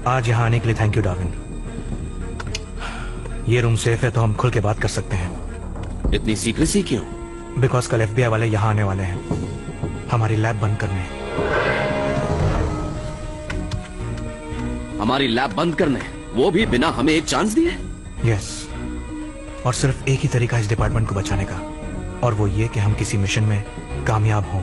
आज यहाँ आने के लिए थैंक यू डार्विन। ये रूम सेफ है तो हम खुल के बात कर सकते हैं। इतनी सीक्रेसी क्यों? बिकॉज कल FBI वाले यहाँ आने वाले हैं हमारी लैब बंद करने। हमारी लैब बंद करने? वो भी बिना हमें एक चांस दिए? यस, और सिर्फ एक ही तरीका इस डिपार्टमेंट को बचाने का, और वो ये कि हम किसी मिशन में कामयाब हों।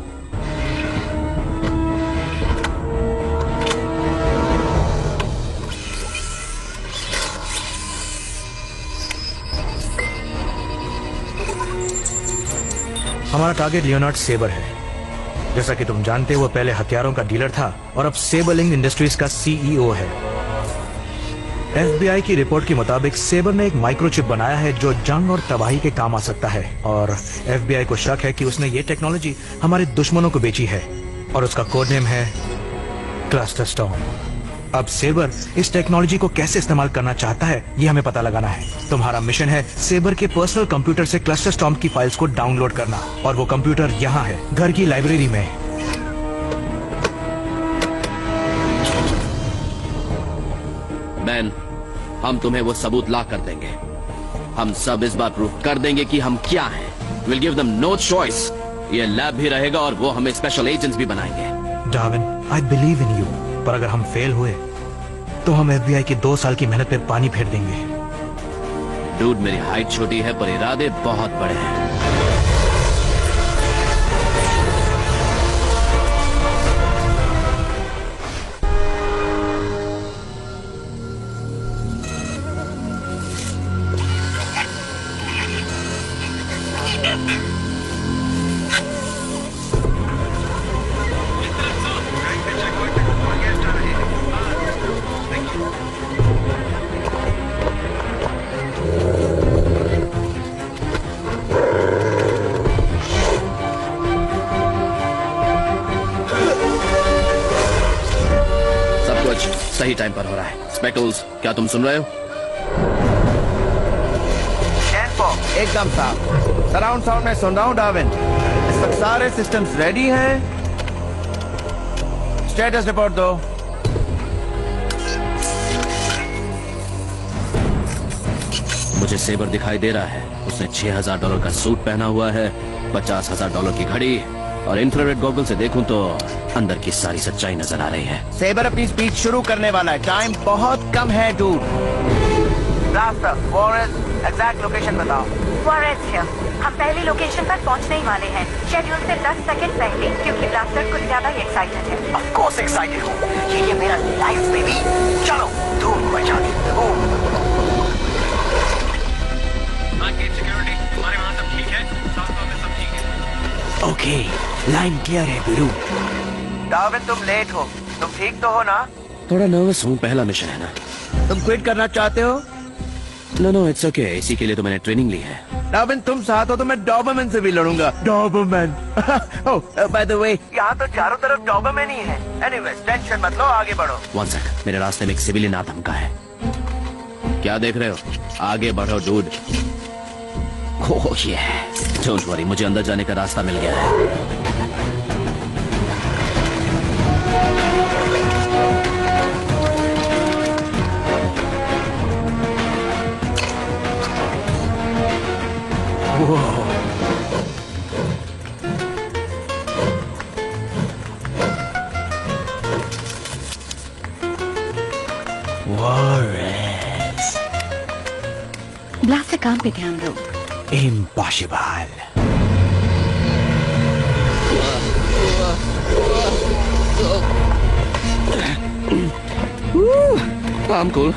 हमारा टारगेट लियोनार्ड सेबर है। जैसा कि तुम जानते हो वो पहले हथियारों का डीलर था और अब सेबरलिंक इंडस्ट्रीज का CEO है। FBI की रिपोर्ट के मुताबिक सेबर ने एक माइक्रोचिप बनाया है जो जंग और तबाही के काम आ सकता है, और FBI को शक है कि उसने ये टेक्नोलॉजी हमारे दुश्मनों को बेची है, और उसका कोड नेम है क्लस्टर स्टॉर्म। अब सेबर इस टेक्नोलॉजी को कैसे इस्तेमाल करना चाहता है ये हमें पता लगाना है। तुम्हारा मिशन है सेबर के पर्सनल कंप्यूटर से क्लस्टर स्टॉर्म की फाइल्स को डाउनलोड करना, और वो कंप्यूटर यहाँ है, घर की लाइब्रेरी में। मैन, हम तुम्हें वो सबूत ला कर देंगे। हम सब इस बार प्रूव कर देंगे कि हम क्या हैं। We'll give them no choice। ये लैब भी रहेगा और वो हमें स्पेशल एजेंट्स भी बनाएंगे। Darwin, I believe in you। पर अगर हम फेल हुए तो हम FBI की 2 साल की मेहनत पे पानी फेर देंगे। डूड, मेरी हाइट छोटी है पर इरादे बहुत बड़े हैं। सही टाइम पर हो रहा है। स्पेकल्स, क्या तुम सुन रहे हो? एकदम साफ। सराउंड साउंड में सुन रहा हूँ डार्विन। इस वक्त सारे सिस्टम्स रेडी हैं। स्टेटस रिपोर्ट दो। मुझे सेबर दिखाई दे रहा है। उसने $6000 का सूट पहना हुआ है, $50,000 की घड़ी, और इंफ्रारेड गॉगल से देखूं तो अंदर की सारी सच्चाई नजर आ रही है। सेबर अपनी स्पीच शुरू करने वाला है। टाइम बहुत कम है डूड। ब्लास्टर, एग्जैक्ट लोकेशन बताओ। हम पहली लोकेशन पर पहुंचने ही वाले हैं, शेड्यूल से 10 सेकंड पहले, क्योंकि ब्लास्टर कुछ ज्यादा ही एक्साइटेड है। ऑफ कोर्स एक्साइटेड हूँ। ये मेरा लाइफ बेबी। चलो धूम मचा दे। सिक्योरिटी, तुम्हारे वहाँ सब ठीक है? साथ में सब ठीक है? ओके, लाइन क्लियर है गुरु। डार्विन, तुम लेट हो। तुम ठीक तो हो ना? थोड़ा नर्वस हूँ, पहला मिशन है ना। तुम क्विट करना चाहते हो? No, it's okay. इसी के लिए तो मैंने ट्रेनिंग ली है। डार्विन, तुम साथ हो तो मैं डॉबरमैन से भी लड़ूंगा। Dobermann. Oh, by the way, यहाँ तो चारों तरफ डॉबरमैन ही है। एनीवेज, टेंशन मत लो, आगे बढ़ो। वन सेकंड, मेरे रास्ते में एक सिविलियन आ धमका है। क्या देख रहे हो? आगे बढ़ो डूड। ओह ये, डोंट वरी, मुझे अंदर जाने का रास्ता मिल गया है। ब्लास्टर काम पे ध्यान दो। Impossible. I'm cool।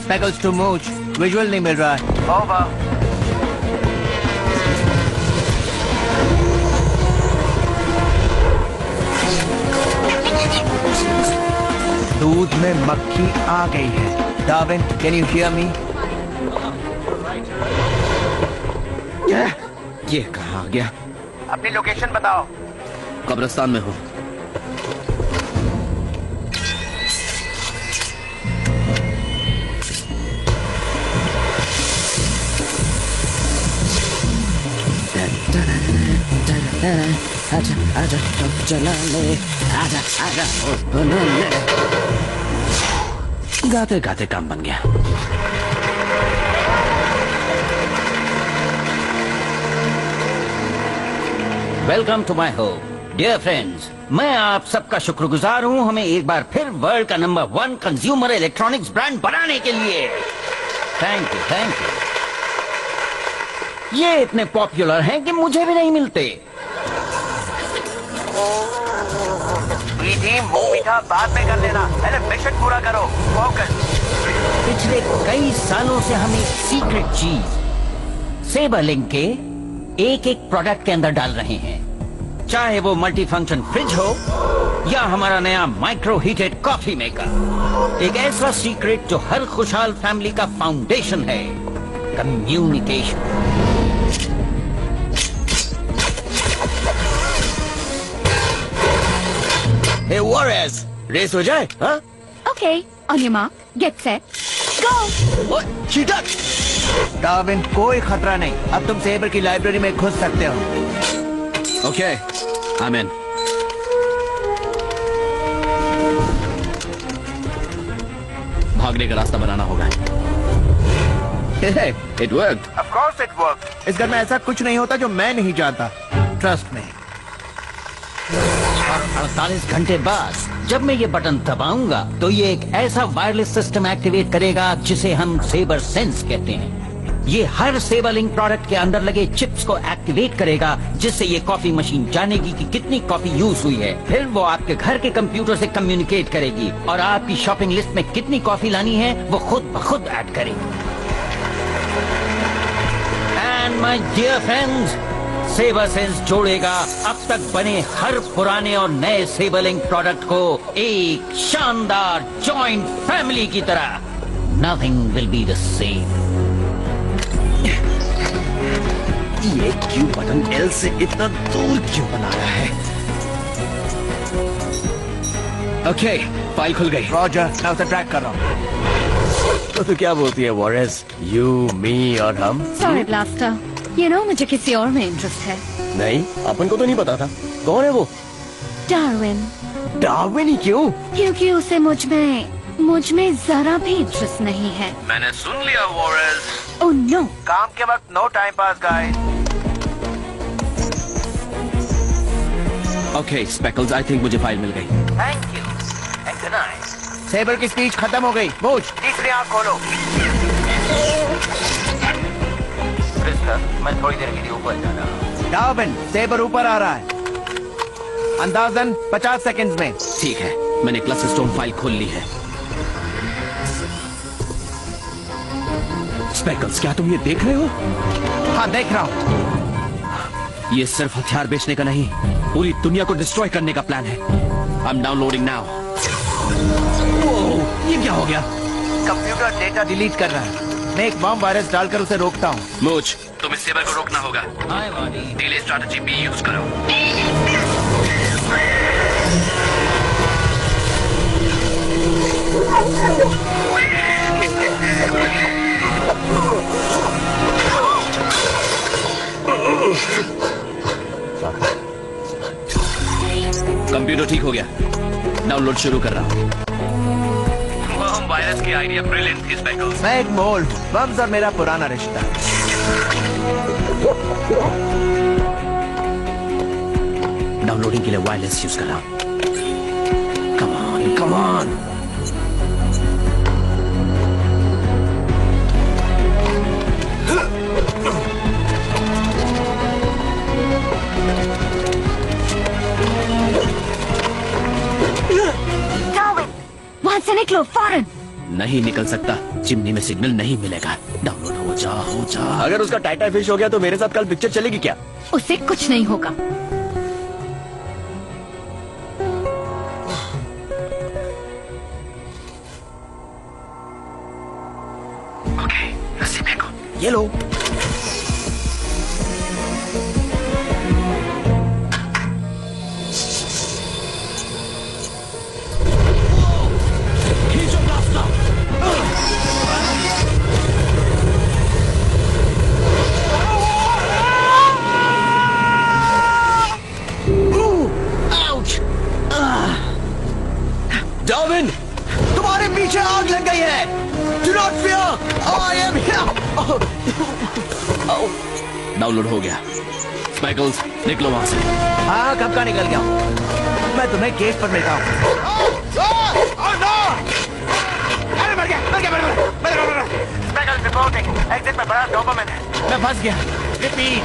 Speckles to Mooch, visual नहीं मिल रहा है। ओवर। दूध में मक्खी आ गई है। Darwin, can you hear me? ये कहाँ आ गया? अपनी लोकेशन बताओ। कब्रिस्तान में हूँ। आजा आजा चला ले, आजा आजा। गाते गाते काम बन गया। Welcome to my home dear friends. मैं आप सबका शुक्रगुजार हूँ हमें एक बार फिर वर्ल्ड का नंबर 1 कंज्यूमर इलेक्ट्रॉनिक्स ब्रांड बनाने के लिए। Thank you thank you. ये इतने पॉपुलर हैं कि मुझे भी नहीं मिलते। मीठा बाद में कर लेना, पहले मिशन पूरा करो। फोकस। पिछले कई सालों से हम एक सीक्रेट चीज सेबर लिंक के एक एक प्रोडक्ट के अंदर डाल रहे हैं, चाहे वो मल्टी फंक्शन फ्रिज हो या हमारा नया माइक्रो हीटेड कॉफी मेकर। एक ऐसा सीक्रेट जो हर खुशहाल फैमिली का फाउंडेशन है, कम्युनिकेशन। हे वॉरियर्स, रेस हो जाए? हाँ? Okay, on your mark, get set, go! ओए, चीटर! डार्विन, कोई खतरा नहीं। अब तुम सेबर की लाइब्रेरी में घुस सकते हो। Okay, I'm in. भागने का रास्ता बनाना होगा। It worked. Of course it worked. इस घर में ऐसा कुछ नहीं होता जो मैं नहीं जानता। ट्रस्ट में। 48 घंटे बाद जब मैं ये बटन दबाऊंगा तो ये एक ऐसा वायरलेस सिस्टम एक्टिवेट करेगा जिसे हम सेबर सेंस कहते हैं। ये हर सेबर लिंक प्रोडक्ट के अंदर लगे चिप्स को एक्टिवेट करेगा, जिससे ये कॉफी मशीन जानेगी कि कितनी कॉफी यूज हुई है। फिर वो आपके घर के कंप्यूटर से कम्युनिकेट करेगी और आपकी शॉपिंग लिस्ट में कितनी कॉफी लानी है वो खुद ब खुद ऐड करेगी। And my dear friends, Saber sense जोड़ेगा अब तक बने हर पुराने और नए सेबर लिंक प्रोडक्ट को एक शानदार जॉइंट फैमिली की तरह। Nothing will be the same. ये क्यू बटन एल से इतना दूर क्यों बना रहा है? ओके, फाइल खुल गई। रॉजर, मैं उसे ट्रैक कर रहा हूँ। तो क्या बोलती है वॉरेस? यू, मी और हम? Sorry, Blaster. You know, मुझे किसी और में इंटरेस्ट है। नहीं, अपन को तो नहीं पता था। कौन है वो? डार्विन। डार्विन ही क्यों? क्योंकि उसे मुझ में जरा भी इंटरेस्ट नहीं है। मैंने सुन लिया वॉरेस। Oh no. काम के वक्त no time pass guys. Okay Speckles, I think मुझे फाइल मिल गई। Thank you and good night. Saber की स्पीच खत्म हो गई। बूझ, तीसरी आंख खोलो। मैं थोड़ी देर के लिए ऊपर जा रहा हूँ। डार्विन, सेबर ऊपर आ रहा है। अंदाजन 50 सेकंड्स में। ठीक है, मैंने क्लस्टर स्टोन फाइल खोल ली है। स्पेकल्स, क्या तुम ये देख रहे हो? हाँ, देख रहा हूँ। ये सिर्फ हथियार बेचने का नहीं, पूरी दुनिया को डिस्ट्रॉय करने का प्लान है। I am downloading now. ये क्या हो गया? कंप्यूटर डेटा डिलीट कर रहा है। मैं एक बॉम्ब वायरस डालकर उसे रोकता हूँ। मूच, तुम्हें सेबर को रोकना होगा। डिले स्ट्रैटेजी भी यूज करो। कंप्यूटर ठीक हो गया, डाउनलोड शुरू कर रहा हूँ। वायरस की आइडिया ब्रिलियंट थी स्पेकल्स। मैं एक मोल हूँ, बम्स और मेरा पुराना रिश्ता। डाउनलोडिंग के लिए वायरलेस यूज कर रहा हूँ। Come on, come on. वहाँ से निकलो फौरन। नहीं निकल सकता, चिमनी में सिग्नल नहीं मिलेगा। डाउनलोड हो जा, हो जा। अगर उसका टाइटा फिश हो गया तो मेरे साथ कल पिक्चर चलेगी क्या? उसे कुछ नहीं होगा। ओके, रस्सी फेंको। ये लो। डार्विन, तुम हमारे पीछे आग लग गई है। Do not fear, I am here. Download हो गया। स्पाइकल्स, निकलो वहां से। हाँ, कब का निकल गया। मैं तुम्हें केस पर मिलता हूँ। एग्जिट में बड़ा डोपामिन है। मैं फंस गया। रिपीट,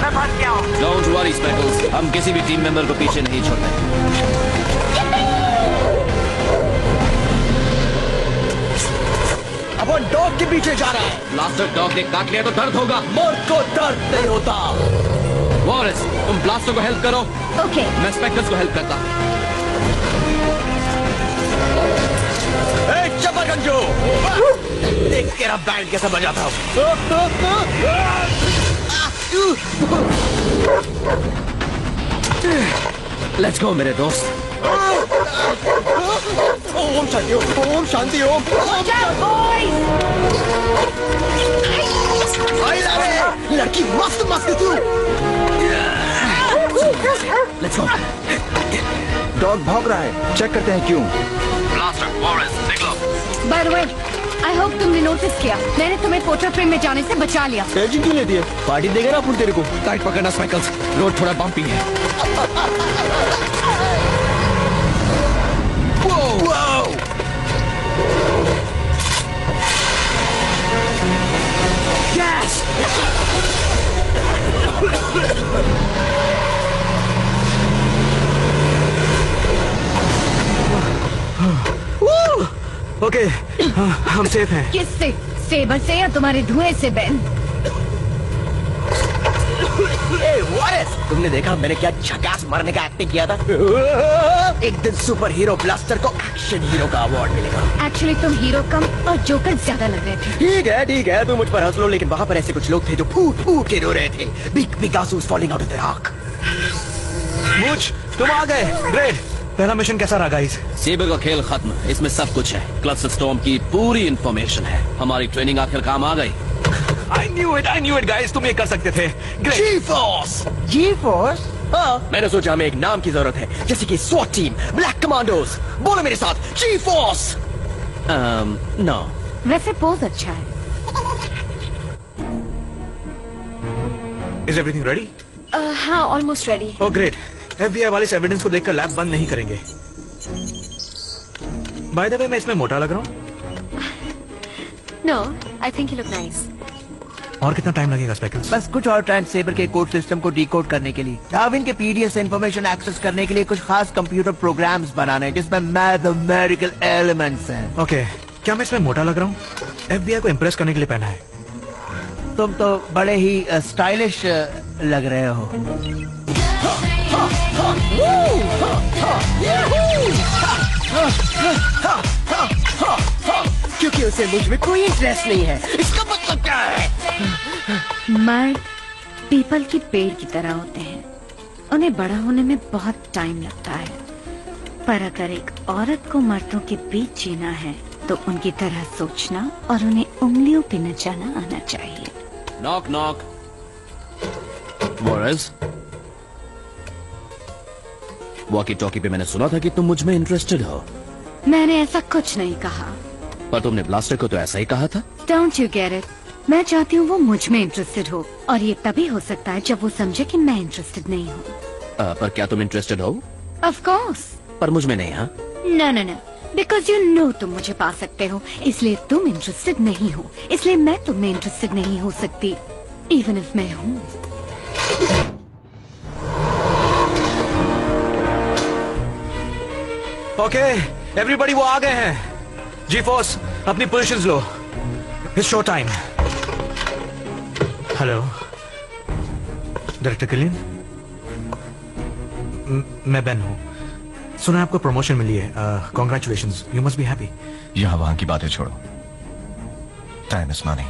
मैं फंस गया हूँ। डोंट वरी स्पाइकल्स, हम किसी भी टीम मेंबर को पीछे नहीं छोड़ते। अपन डॉग के पीछे जा रहा है। ब्लास्टर डॉग ने काट लिया तो दर्द होगा। मौत को दर्द नहीं होता। वॉरेस, तुम ब्लास्टर को हेल्प करो। ओके। मैं स्पेक्टर्स को हेल्प करता। चपर गंजू, देख तेरा बैंड कैसा बजाता हूँ। लेट्स गो मेरे दोस्त। ओम शांति ओम, ओम शांति ओम। लड़की मस्त मस्त तू। Let's go. डॉग भौंक रहा है, चेक करते हैं क्यों। ब्लास्टर, वॉरेस, निकलो। Bye the way, I hope तुमने नोटिस किया, मैंने तुम्हें फोटो फ्रेम में जाने से बचा लिया। एजिंग क्यों लेती है? पार्टी देगा ना अपन तेरे को। टाइट पकड़ना स्पाइकल्स, रोड थोड़ा बम्पी है। Yes! ओके, हम सेफ हैं। किससे? सेबर से या तुम्हारे धुएं से बेन? तुमने देखा मैंने क्या झकास मारने का एक्टिंग किया था। एक दिन सुपर हीरो ब्लास्टर को एक्शन हीरो का अवार्ड मिलेगा। एक्चुअली तुम हीरो कम और जोकर ज्यादा लग रहे थे। ठीक है, तुम मुझ पर हंस लो, लेकिन वहाँ पर ऐसे कुछ लोग थे जो फूट फूट के रो रहे थे। बिग आंसूस फॉलिंग आउट ऑफ देयर आंख। मुझ, तुम आ गए। ग्रेट। पहला मिशन कैसा रहा गाइस? सेबर का खेल खत्म, इसमें सब कुछ है। क्लस्टर स्टॉर्म की पूरी इंफॉर्मेशन है। हमारी ट्रेनिंग आखिर काम आ गई। I knew it गाइस, तुम ये कर सकते थे। जी-फोर्स? हाँ, मैंने सोचा हमें एक नाम की जरूरत है, जैसे कि SWAT टीम, ब्लैक कमांडोज। बोलो मेरे साथ, जी-फोर्स। नो। वैसे बहुत अच्छा है। Is everything ready? हाँ, almost ready. Oh great. FBI वाले इस एविडेंस को देखकर लैब बंद नहीं करेंगे। By the way, मैं इसमें मोटा लग रहा हूँ? No, I think you look nice. और कितना टाइम लगेगा स्पेकल्स? बस कुछ और ट्रांस सेबर के कोड सिस्टम को डिकोड करने के लिए, डार्विन के पीडीएफ से इंफॉर्मेशन एक्सेस करने के लिए कुछ खास कंप्यूटर प्रोग्राम्स बनाने जिसमें मैथमेटिकल एलिमेंट्स हैं। ओके, क्या मैं इसमें मोटा लग रहा हूँ? FBI को इम्प्रेस करने के लिए पहना है। तुम तो बड़े ही स्टाइलिश लग रहे हो। क्योंकि उसे मुझ में कोई इंटरेस्ट नहीं है। इसका मतलब क्या है? मर्द पीपल की पेड़ की तरह होते हैं, उन्हें बड़ा होने में बहुत टाइम लगता है। पर अगर एक औरत को मर्दों के बीच जीना है तो उनकी तरह सोचना और उन्हें उंगलियों पे नचाना आना चाहिए। Knock knock. वॉरेस, वॉकी टॉकी पे मैंने सुना था कि तुम मुझ में इंटरेस्टेड हो। मैंने ऐसा कुछ नहीं कहा। पर तुमने ब्लास्टर को तो ऐसा ही कहा था। Don't you get it? मैं चाहती हूँ वो मुझ में इंटरेस्टेड हो, और ये तभी हो सकता है जब वो समझे कि मैं इंटरेस्टेड नहीं हूँ। पर क्या तुम इंटरेस्टेड हो? Of course. पर मुझ में नहीं। हाँ, No, बिकॉज यू नो तुम मुझे पा सकते हो, इसलिए तुम इंटरेस्टेड नहीं हो, इसलिए मैं तुम में इंटरेस्टेड नहीं हो सकती, इवन इफ मैं हूँ। ओके, एवरीबॉडी वो आ गए हैं। जी-फोर्स, अपनी पोजीशंस लो। It's show time. Hello, director Killian. मैं बेन हूँ। सुना आपको प्रमोशन मिली है। Congratulations, you must be happy. यहाँ वहां की बातें छोड़ो, टाइम इज मनी।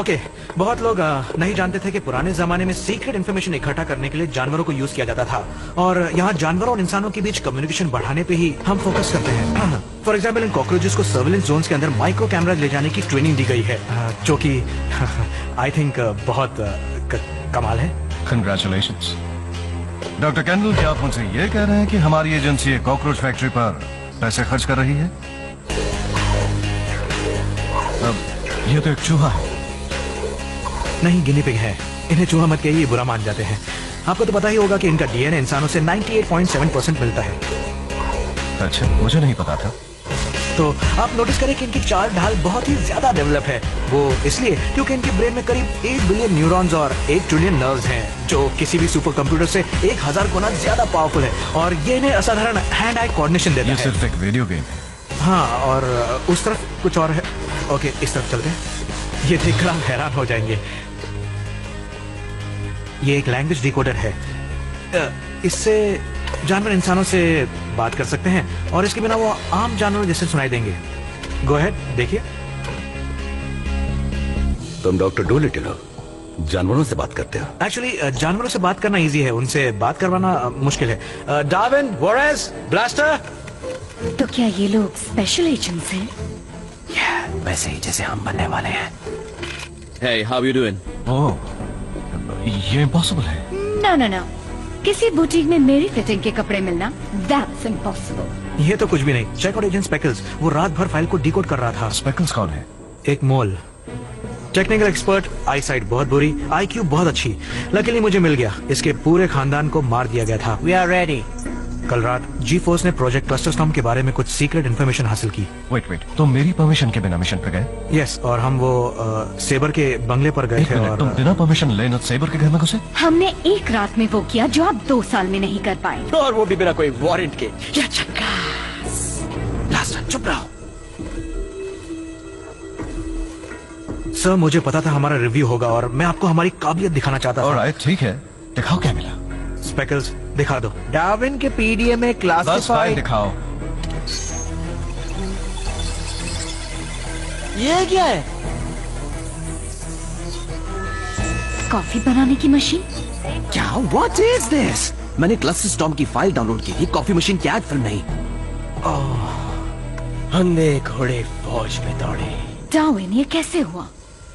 ओके, बहुत लोग नहीं जानते थे कि पुराने जमाने में सीक्रेट इन्फॉर्मेशन इकट्ठा करने के लिए जानवरों को यूज किया जाता था, और यहाँ जानवरों और इंसानों के बीच कम्युनिकेशन बढ़ाने पे ही हम फोकस करते हैं। फॉर एग्जाम्पल, इन कॉकरोचेस को सर्विलेंस जोन्स के अंदर माइक्रो कैमरा ले जाने की ट्रेनिंग दी गई है, जो कि आई थिंक बहुत कमाल है। कंग्रेचुलेशंस। डॉक्टर कैंडल, क्या आप मुझसे ये कह रहे हैं कि हमारी एजेंसी एक कॉकरोच फैक्ट्री पर पैसे खर्च कर रही है? ये तो एक चूहा है। नहीं, गिनी पिग है। इन्हें चूहा मत कहिए, बुरा मान जाते हैं। आपको तो पता ही होगा कि इनका डीएनए इंसानों से 98.7% मिलता है। अच्छा, मुझे नहीं पता था। तो आप नोटिस करें कि इनकी चाल ढाल बहुत ही ज्यादा डेवलप है। वो इसलिए क्योंकि इनके ब्रेन में करीब 8 बिलियन न्यूरॉन्स और 8 ट्रिलियन नर्व्स हैं, जो किसी भी सुपर कंप्यूटर से 1000 गुना ज्यादा पावरफुल है। और ये इन्हें असाधारण हैंड आई कोऑर्डिनेशन देता ये है। सिर्फ एक वीडियो गेम है। हाँ, और उस तरफ कुछ और है। ओके, इस तरफ चलते हैं। ये देखकर आप हैरान हो जाएंगे। ये एक लैंग्वेज डिकोडर है। इससे जानवर इंसानों से बात कर सकते हैं और इसके बिना वो आम जानवरों जैसे सुनाई देंगे। गो अहेड, देखिए। तुम डॉक्टर डोलिटल हो, जानवरों से बात करते हो? एक्चुअली जानवरों से बात करना इजी है, उनसे बात करवाना मुश्किल है। डार्विन, वोरेस, ब्लास्टर। तो क्या ये लोग स्पेशल एजेंट्स हैं? वैसे ही जैसे हम बनने वाले हैं। Hey, how you doing? ओह, ये इम्पॉसिबल है। नो नो नो, किसी बुटीक में मेरी फिटिंग के कपड़े मिलना, दैट्स इम्पॉसिबल। ये तो कुछ भी नहीं। चेक आउट एजेंट स्पेकल्स, वो रात भर फाइल को डिकोड कर रहा था। स्पेकल्स कौन है? एक मोल, टेक्निकल एक्सपर्ट, आई साइट बहुत बुरी, IQ बहुत अच्छी। लकीली मुझे मिल गया। इसके पूरे खानदान को मार दिया गया था। We are ready. कल रात जी फोर्स ने प्रोजेक्ट क्लस्टर स्टॉर्म के बारे में कुछ सीक्रेट इन्फॉर्मेशन हासिल की। वेट, तुम मेरी परमिशन के बिना मिशन पे गए? यस, और हम वो सेबर के बंगले पर गए एक थे। मिनट, और तुम बिना परमिशन लेने सेबर के घर में घुसे? हमने एक रात में वो किया जो आप 2 साल में नहीं कर पाए। और वो भी बिना कोई वारंट के। क्या झक्कास। ब्लास्टर, चुप रहो। सर, मुझे पता था हमारा रिव्यू होगा और मैं आपको हमारी काबिलियत दिखाना चाहता था। ऑलराइट, ठीक है, दिखाओ क्या मिला। स्पेकल्स, दिखा दो। डार्विन के पीडीए में बस फाइल क्लासिफाइड। दिखाओ। ये क्या है? कॉफी बनाने की मशीन? क्या? What is this? मैंने क्लस्टर स्टॉर्म की फाइल डाउनलोड की थी, कॉफी मशीन की एड फिल्म नहीं। अंधे घोड़े फौज में दौड़े। डार्विन, ये कैसे हुआ?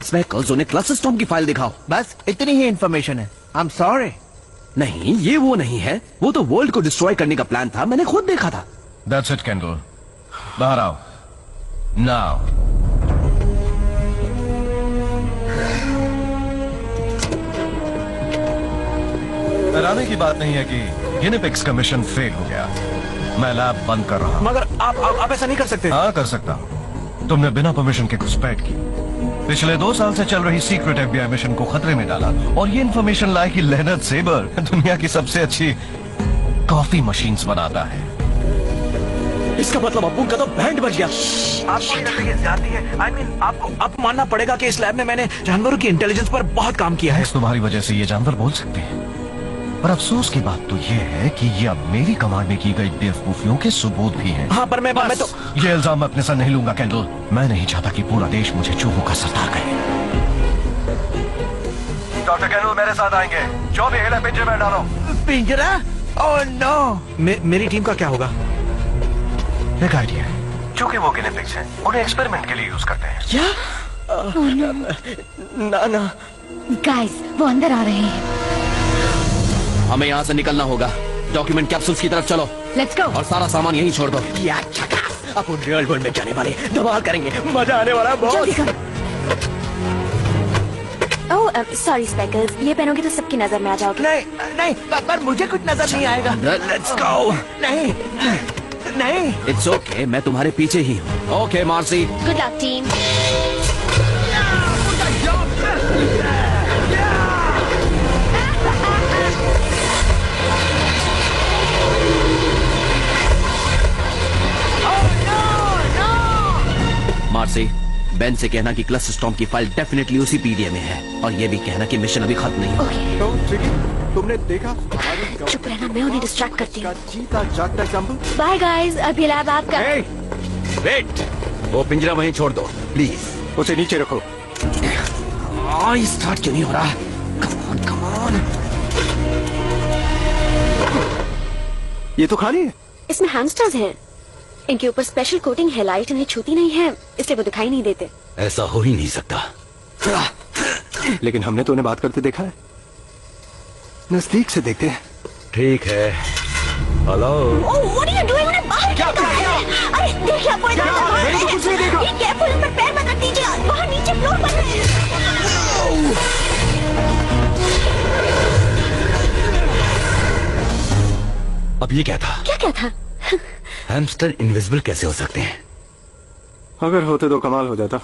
स्पेकल्स, उन्हें क्लस्टर स्टॉर्म की फाइल दिखाओ। बस इतनी ही इंफॉर्मेशन है। I am sorry. नहीं, ये वो नहीं है। वो तो वर्ल्ड को डिस्ट्रॉय करने का प्लान था, मैंने खुद देखा था। That's it, Kendall. बाहर आओ। Now. डराने की बात नहीं है कि गिनीपिग्स का मिशन फेल हो गया। मैं लैब बंद कर रहा हूँ। मगर आप ऐसा नहीं कर सकते। हाँ, कर सकता हूँ। तुमने बिना परमिशन के घुसपैठ की, पिछले 2 साल से चल रही सीक्रेट FBI मिशन को खतरे में डाला और ये इन्फॉर्मेशन लाए कि लेनर्ड सेबर दुनिया की सबसे अच्छी कॉफी मशीन्स बनाता है। इसका मतलब अब्बू का तो बैंड बज गया। आपको नहीं लगता ये ज्यादती है? I mean, आपको मानना पड़ेगा कि इस लैब में मैंने जानवरों की इंटेलिजेंस पर बहुत काम किया है। तुम्हारी वजह से ये जानवर बोल सकते हैं, पर अफसोस की बात तो ये है कि ये अब मेरी कमांड में की गई बेवकूफियों के सबूत भी हैं। हाँ, पर मैं तो ये इल्जाम मैं अपने सर नहीं लूंगा, कैंडल। मैं नहीं चाहता कि पूरा देश मुझे चूहों का सरदार कहे। डॉक्टर कैंडल मेरे साथ आएंगे। जो भी हिला पिंजरे में डालो। पिंजरा? Oh no. मेरी टीम का क्या होगा? एक आइडिया है। चूंकि वो गिनीपिग्स हैं, उन्हें एक्सपेरिमेंट के लिए यूज करते हैं। क्या? ना। गाइस, वो अंदर आ रहे हैं। हमें यहाँ से निकलना होगा। डॉक्यूमेंट कैप्सूल्स की तरफ चलो। Let's go. और सारा सामान यहीं छोड़ दो। क्या झक्कास। अपन रियल वर्ल्ड में जाने वाले, धमाल करेंगे, मजा आने वाला है बहुत। जल्दी करो। ओह, सॉरी स्पेकल्स, ये पहनोगे तो सबकी नजर में आ जाओगे। नहीं, पर मुझे कुछ नजर नहीं आएगा। Let's go. नहीं। इट्स ओके, मैं तुम्हारे पीछे ही हूँ। Okay Marcy. Good luck team. Marcy, Ben से कहना कि क्लस्टर स्टॉर्म की फाइल डेफिनेटली उसी पीडीए में है और ये भी कहना कि मिशन अभी खत्म नहीं हुआ। तुमने देखा? चुप रहना, मैं उन्हें डिस्ट्रैक्ट करती हूँ। जीता जागता एग्जाम्पल। बाय गाइस, अभी लैब आपका। वेट, वो पिंजरा वहीं छोड़ दो प्लीज। उसे नीचे रखो। स्टार्ट क्यों नहीं हो रहा? Come on. ये तो खाली है। इसमें हैमस्टर्स हैं। इनके ऊपर स्पेशल कोटिंग है, लाइट इन्हें छूती नहीं है, इसलिए वो दिखाई नहीं देते। ऐसा हो ही नहीं सकता। लेकिन हमने तो उन्हें बात करते देखा है। नजदीक से देखते हैं। ठीक है। Hello. Oh, what are you doing? उन्हें बाहर क्या कर रहे हैं? अरे देखिए, आपको इधर मैंने तो कुछ नहीं देखा। ये केयरफुल, इन पर पैर मत रख दीजिए। ये क्या था? क्या क्या था? हैमस्टर इनविजिबल कैसे हो सकते हैं? अगर होते तो कमाल हो जाता।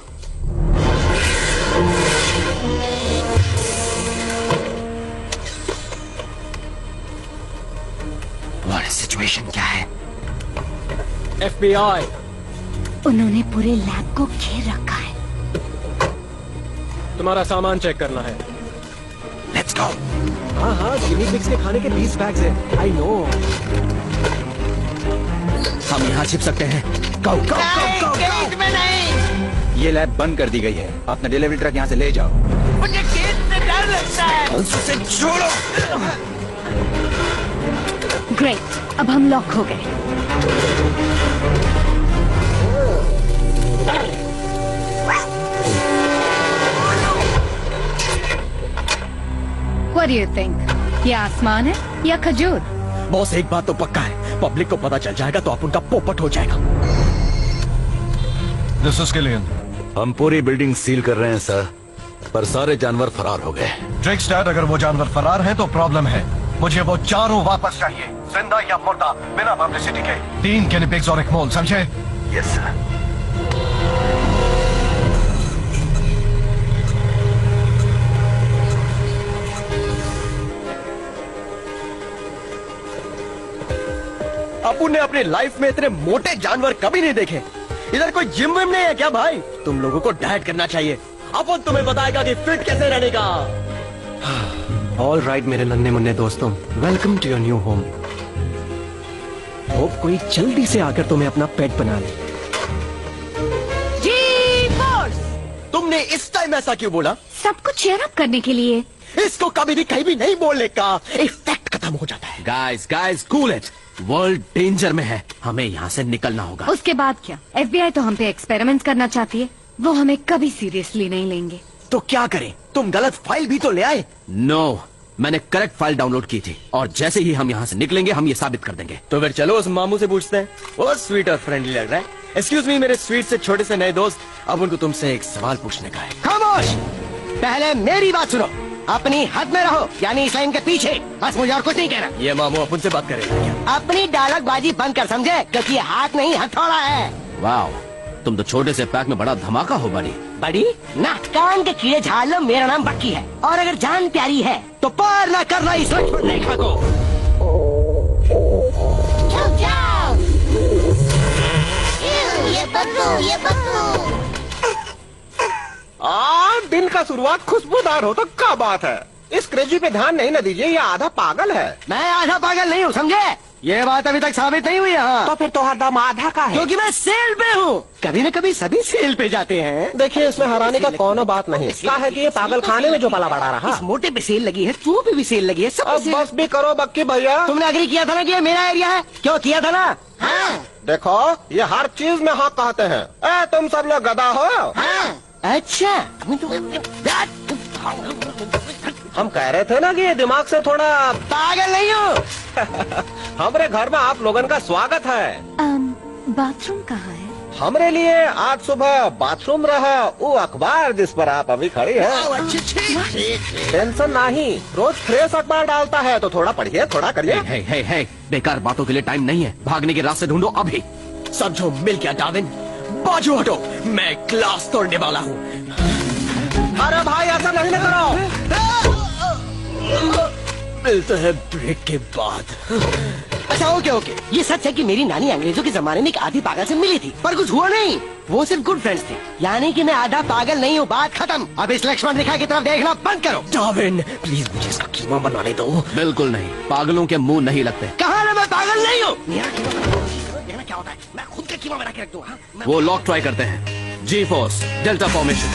सिचुएशन क्या है? FBI, उन्होंने पूरे लैब को घेर रखा है। तुम्हारा सामान चेक करना है। Let's go. हाँ हाँ, गिनी पिग्स के खाने के 20 बैग्स हैं। I know. हम यहाँ छिप सकते हैं। गो गो गो गो में नहीं। ये लैब बंद कर दी गई है। अपना डिलीवरी ट्रक यहाँ से ले जाओ। मुझे गेट से डर लगता है। उसे छोड़ो। ग्रेट, अब हम लॉक हो गए। What do you think? ये आसमान है या खजूर? बॉस, एक बात तो पक्का है, पब्लिक को पता चल जाएगा तो आप उनका पोपट हो जाएगा। This is Kilian. हम पूरी बिल्डिंग सील कर रहे हैं सर, पर सारे जानवर फरार हो गए। ड्रेक स्टैट, अगर वो जानवर फरार हैं तो प्रॉब्लम है। मुझे वो चारों वापस चाहिए, जिंदा या मुर्दा, बिना पब्लिसिटी के। 3 गिनी पिग्स और एक मोल, समझे? Yes sir. अपुन ने अपनी लाइफ में इतने मोटे जानवर कभी नहीं देखे। इधर कोई जिम विम नहीं है क्या भाई? तुम लोगों को डाइट करना चाहिए। अपन तुम्हें बताएगा कि फिट कैसे रहने का। ऑल राइट मेरे नन्हे मुन्ने दोस्तों, welcome to your new home. Hope कोई जल्दी से आकर तुम्हें अपना पेट बना ले। जी बॉस, तुमने इस टाइम ऐसा क्यों बोला? सबको चेयर अप करने के लिए। इसको कभी भी कहीं भी नहीं बोलने का, इफेक्ट खत्म हो जाता है। Guys guys cool it, world danger में है, हमें यहाँ से निकलना होगा। उसके बाद क्या? FBI तो हम पे एक्सपेरिमेंट्स करना चाहती है, वो हमें कभी सीरियसली नहीं लेंगे। तो क्या करें? तुम गलत फाइल भी तो ले आए। नो, मैंने करेक्ट फाइल डाउनलोड की थी और जैसे ही हम यहाँ से निकलेंगे हम ये साबित कर देंगे। तो फिर चलो उस मामू से पूछते हैं। वो स्वीट और फ्रेंडली लग रहा है। एक्सक्यूज मी मेरे स्वीट से छोटे से नए दोस्त, अब उनको तुमसे एक सवाल पूछने का है। खामोश, पहले मेरी बात सुनो, अपनी हद में रहो, यानी इस लाइन के पीछे। बस मुझे और कुछ नहीं कहना। ये मामू अपन से बात करेगा क्या? अपनी डायलॉगबाजी बंद कर, समझे? क्योंकि ये हाथ नहीं हथौड़ा है। वाह, तुम तो छोटे से पैक में बड़ा धमाका हो बड़ी। बड़ी ना, कान के कीड़े झाड़ लो, मेरा नाम बक्की है। और अगर जान प्यारी है तो पार ना करना इस लक्ष्मण रेखा को। जाओ। ये बदलू। दिन का शुरुआत खुशबूदार हो तो क्या बात है? इस क्रेजी पे ध्यान नहीं न दीजिए, ये आधा पागल है। मैं आधा पागल नहीं हूँ, समझे? ये बात अभी तक साबित नहीं हुई है। तो फिर तो हर दम आधा का है। क्योंकि मैं सेल पे हूँ। कभी न कभी सभी सेल पे जाते हैं। देखिए, इसमें हराने का कोनो बात नहीं। क्या है कि ये पागल खाने में जो पला बड़ा रहा। इस मोटे पे सेल लगी है, तू पे भी सेल लगी है, सब अब बस भी करो बक्की भैया। तुमने एग्री किया था ना कि ये मेरा एरिया है? क्यों किया था ना? हाँ। देखो, ये हर चीज में हाँ कहते हैं। तुम सब लोग गधा हो। हाँ। अच्छा, हम कह रहे थे ना कि ये दिमाग से थोड़ा पागल नहीं हूँ। हमारे घर में आप लोगन का स्वागत है। बाथरूम कहाँ है? हमरे लिए आज सुबह बाथरूम रहा वो अखबार जिस पर आप अभी खड़ी हैं। टेंशन नहीं, रोज फ्रेश अखबार डालता है तो थोड़ा पढ़िए, थोड़ा करिए। हे, बेकार बातों के लिए टाइम नहीं है, भागने के रास्ते ढूंढो अभी। समझो मिल गया डार्विन, बाजू हटो, मैं क्लास तोड़ने वाला हूँ। अरे भाई ऐसा नहीं ना करो। मिलते हैं ब्रेक के बाद। अच्छा ओके, ये सच है कि मेरी नानी अंग्रेजों के जमाने में एक आधी पागल से मिली थी, पर कुछ हुआ नहीं। वो सिर्फ गुड फ्रेंड्स थे, यानी कि मैं आधा पागल नहीं हूँ। बात खत्म। अब इस लक्ष्मण रेखा की तरफ देखना बंद करो। डार्विन प्लीज मुझे इसका कीमा बनवाने दो। बिल्कुल नहीं, पागलों के मुंह नहीं लगते। कहा ना मैं पागल नहीं हूँ। मेरा कीमा क्या होता है, मैं खुद का कीमा बना के रख दूँ। वो लॉक ट्राई करते हैं। जी फोर्स डेल्टा फॉर्मेशन।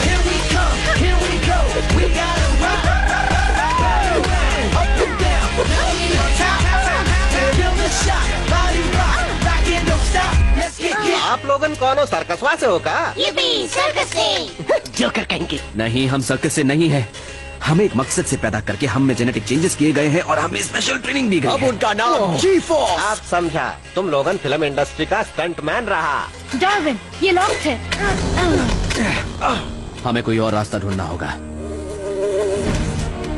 आप लोगन कौन सर्कसवा से हो का? ये भी सर्कस से। जोकर कहेंगे। नहीं, हम सर्कस से नहीं है। हमें एक मकसद से पैदा करके हम में जेनेटिक चेंजेस किए गए हैं और हमें स्पेशल ट्रेनिंग दी गई अब है। उनका नाम जी फोर्स। आप समझा, तुम लोगन फिल्म इंडस्ट्री का स्टंटमैन रहा। डार्विन, ये लॉक्ड है। हमें कोई और रास्ता ढूंढना होगा।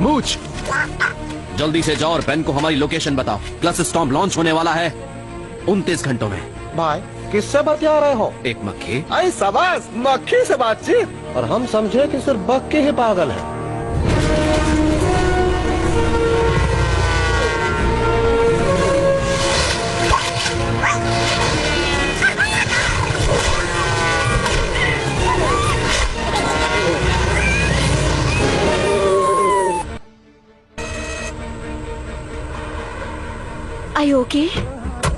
मूच, जल्दी से जाओ और बेन को हमारी लोकेशन बताओ। क्लस्टर स्टॉर्म लॉन्च होने वाला है 29 घंटों में। भाई किससे बतिया रहे हो? एक मक्खी। आई शाबाश, मक्खी से बातचीत। और हम समझे कि सिर्फ बक्के ही पागल है। Are you okay?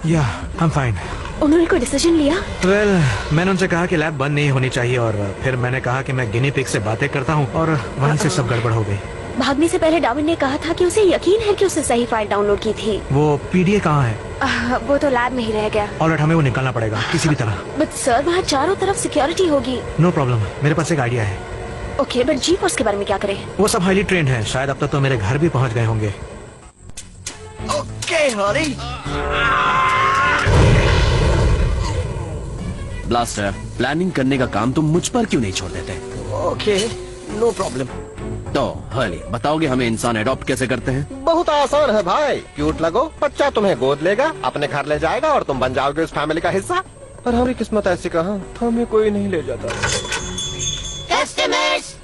या I'm fine. उन्होंने कोई डिसीजन लिया? वेल, मैंने उनसे कहा कि लैब बंद नहीं होनी चाहिए और फिर मैंने कहा कि मैं गिनी पिग से बातें करता हूँ और वहीं से सब गड़बड़ हो गई। भागने से पहले डार्विन ने कहा था कि उसे यकीन है कि उसने सही फाइल डाउनलोड की थी। वो पीडीए कहाँ है? वो तो लैब में ही रह गया। ऑलराइट, हमें वो निकालना पड़ेगा किसी भी तरह। बट सर, वहाँ चारों तरफ सिक्योरिटी होगी। नो प्रॉब्लम, मेरे पास एक आइडिया है। ओके, बट जी फोर्स के बारे में क्या करें? वो सब हाईली ट्रेंड है, शायद अब तक तो मेरे घर भी पहुँच गए होंगे। ओके हॉरी। ब्लास्टर, प्लानिंग करने का काम तुम मुझ पर क्यों नहीं छोड़ देते? Okay, no problem. तो हर्ली, बताओगे हमें इंसान अडॉप्ट कैसे करते हैं? बहुत आसान है भाई। क्यूट लगो, बच्चा तुम्हें गोद लेगा, अपने घर ले जाएगा और तुम बन जाओगे उस फैमिली का हिस्सा। पर हमारी किस्मत ऐसी कहाँ, हमें कोई नहीं ले जाता। कस्टमर्स,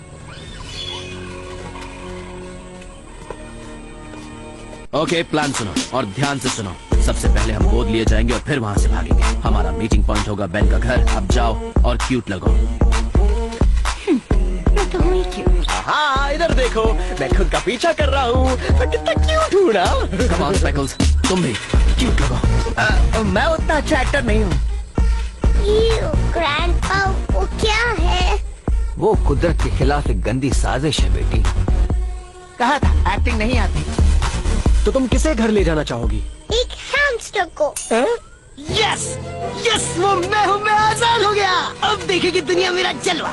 ओके, प्लान सुनो और ध्यान से सुनो। सबसे पहले हम गोद लिए जाएंगे और फिर वहाँ से भागेंगे। हमारा मीटिंग पॉइंट होगा बेन का घर। अब जाओ और क्यूट लगो। हाँ, इधर देखो, मैं खुद का पीछा कर रहा हूँ। मैं कितना क्यूट हूँ ना। कम ऑन स्पेकल्स, तुम भी क्यूट लगो। मैं उतना अच्छा एक्टर नहीं हूँ। ग्रैंडपा, वो क्या है? वो कुदरत के खिलाफ एक गंदी साजिश है बेटी। कहा था एक्टिंग नहीं आती। तो तुम किसे घर ले जाना चाहोगी? एक हैमस्टर को। यस यस, वो मैं हूँ, मैं आजाद हो गया। अब देखेगी दुनिया मेरा जलवा।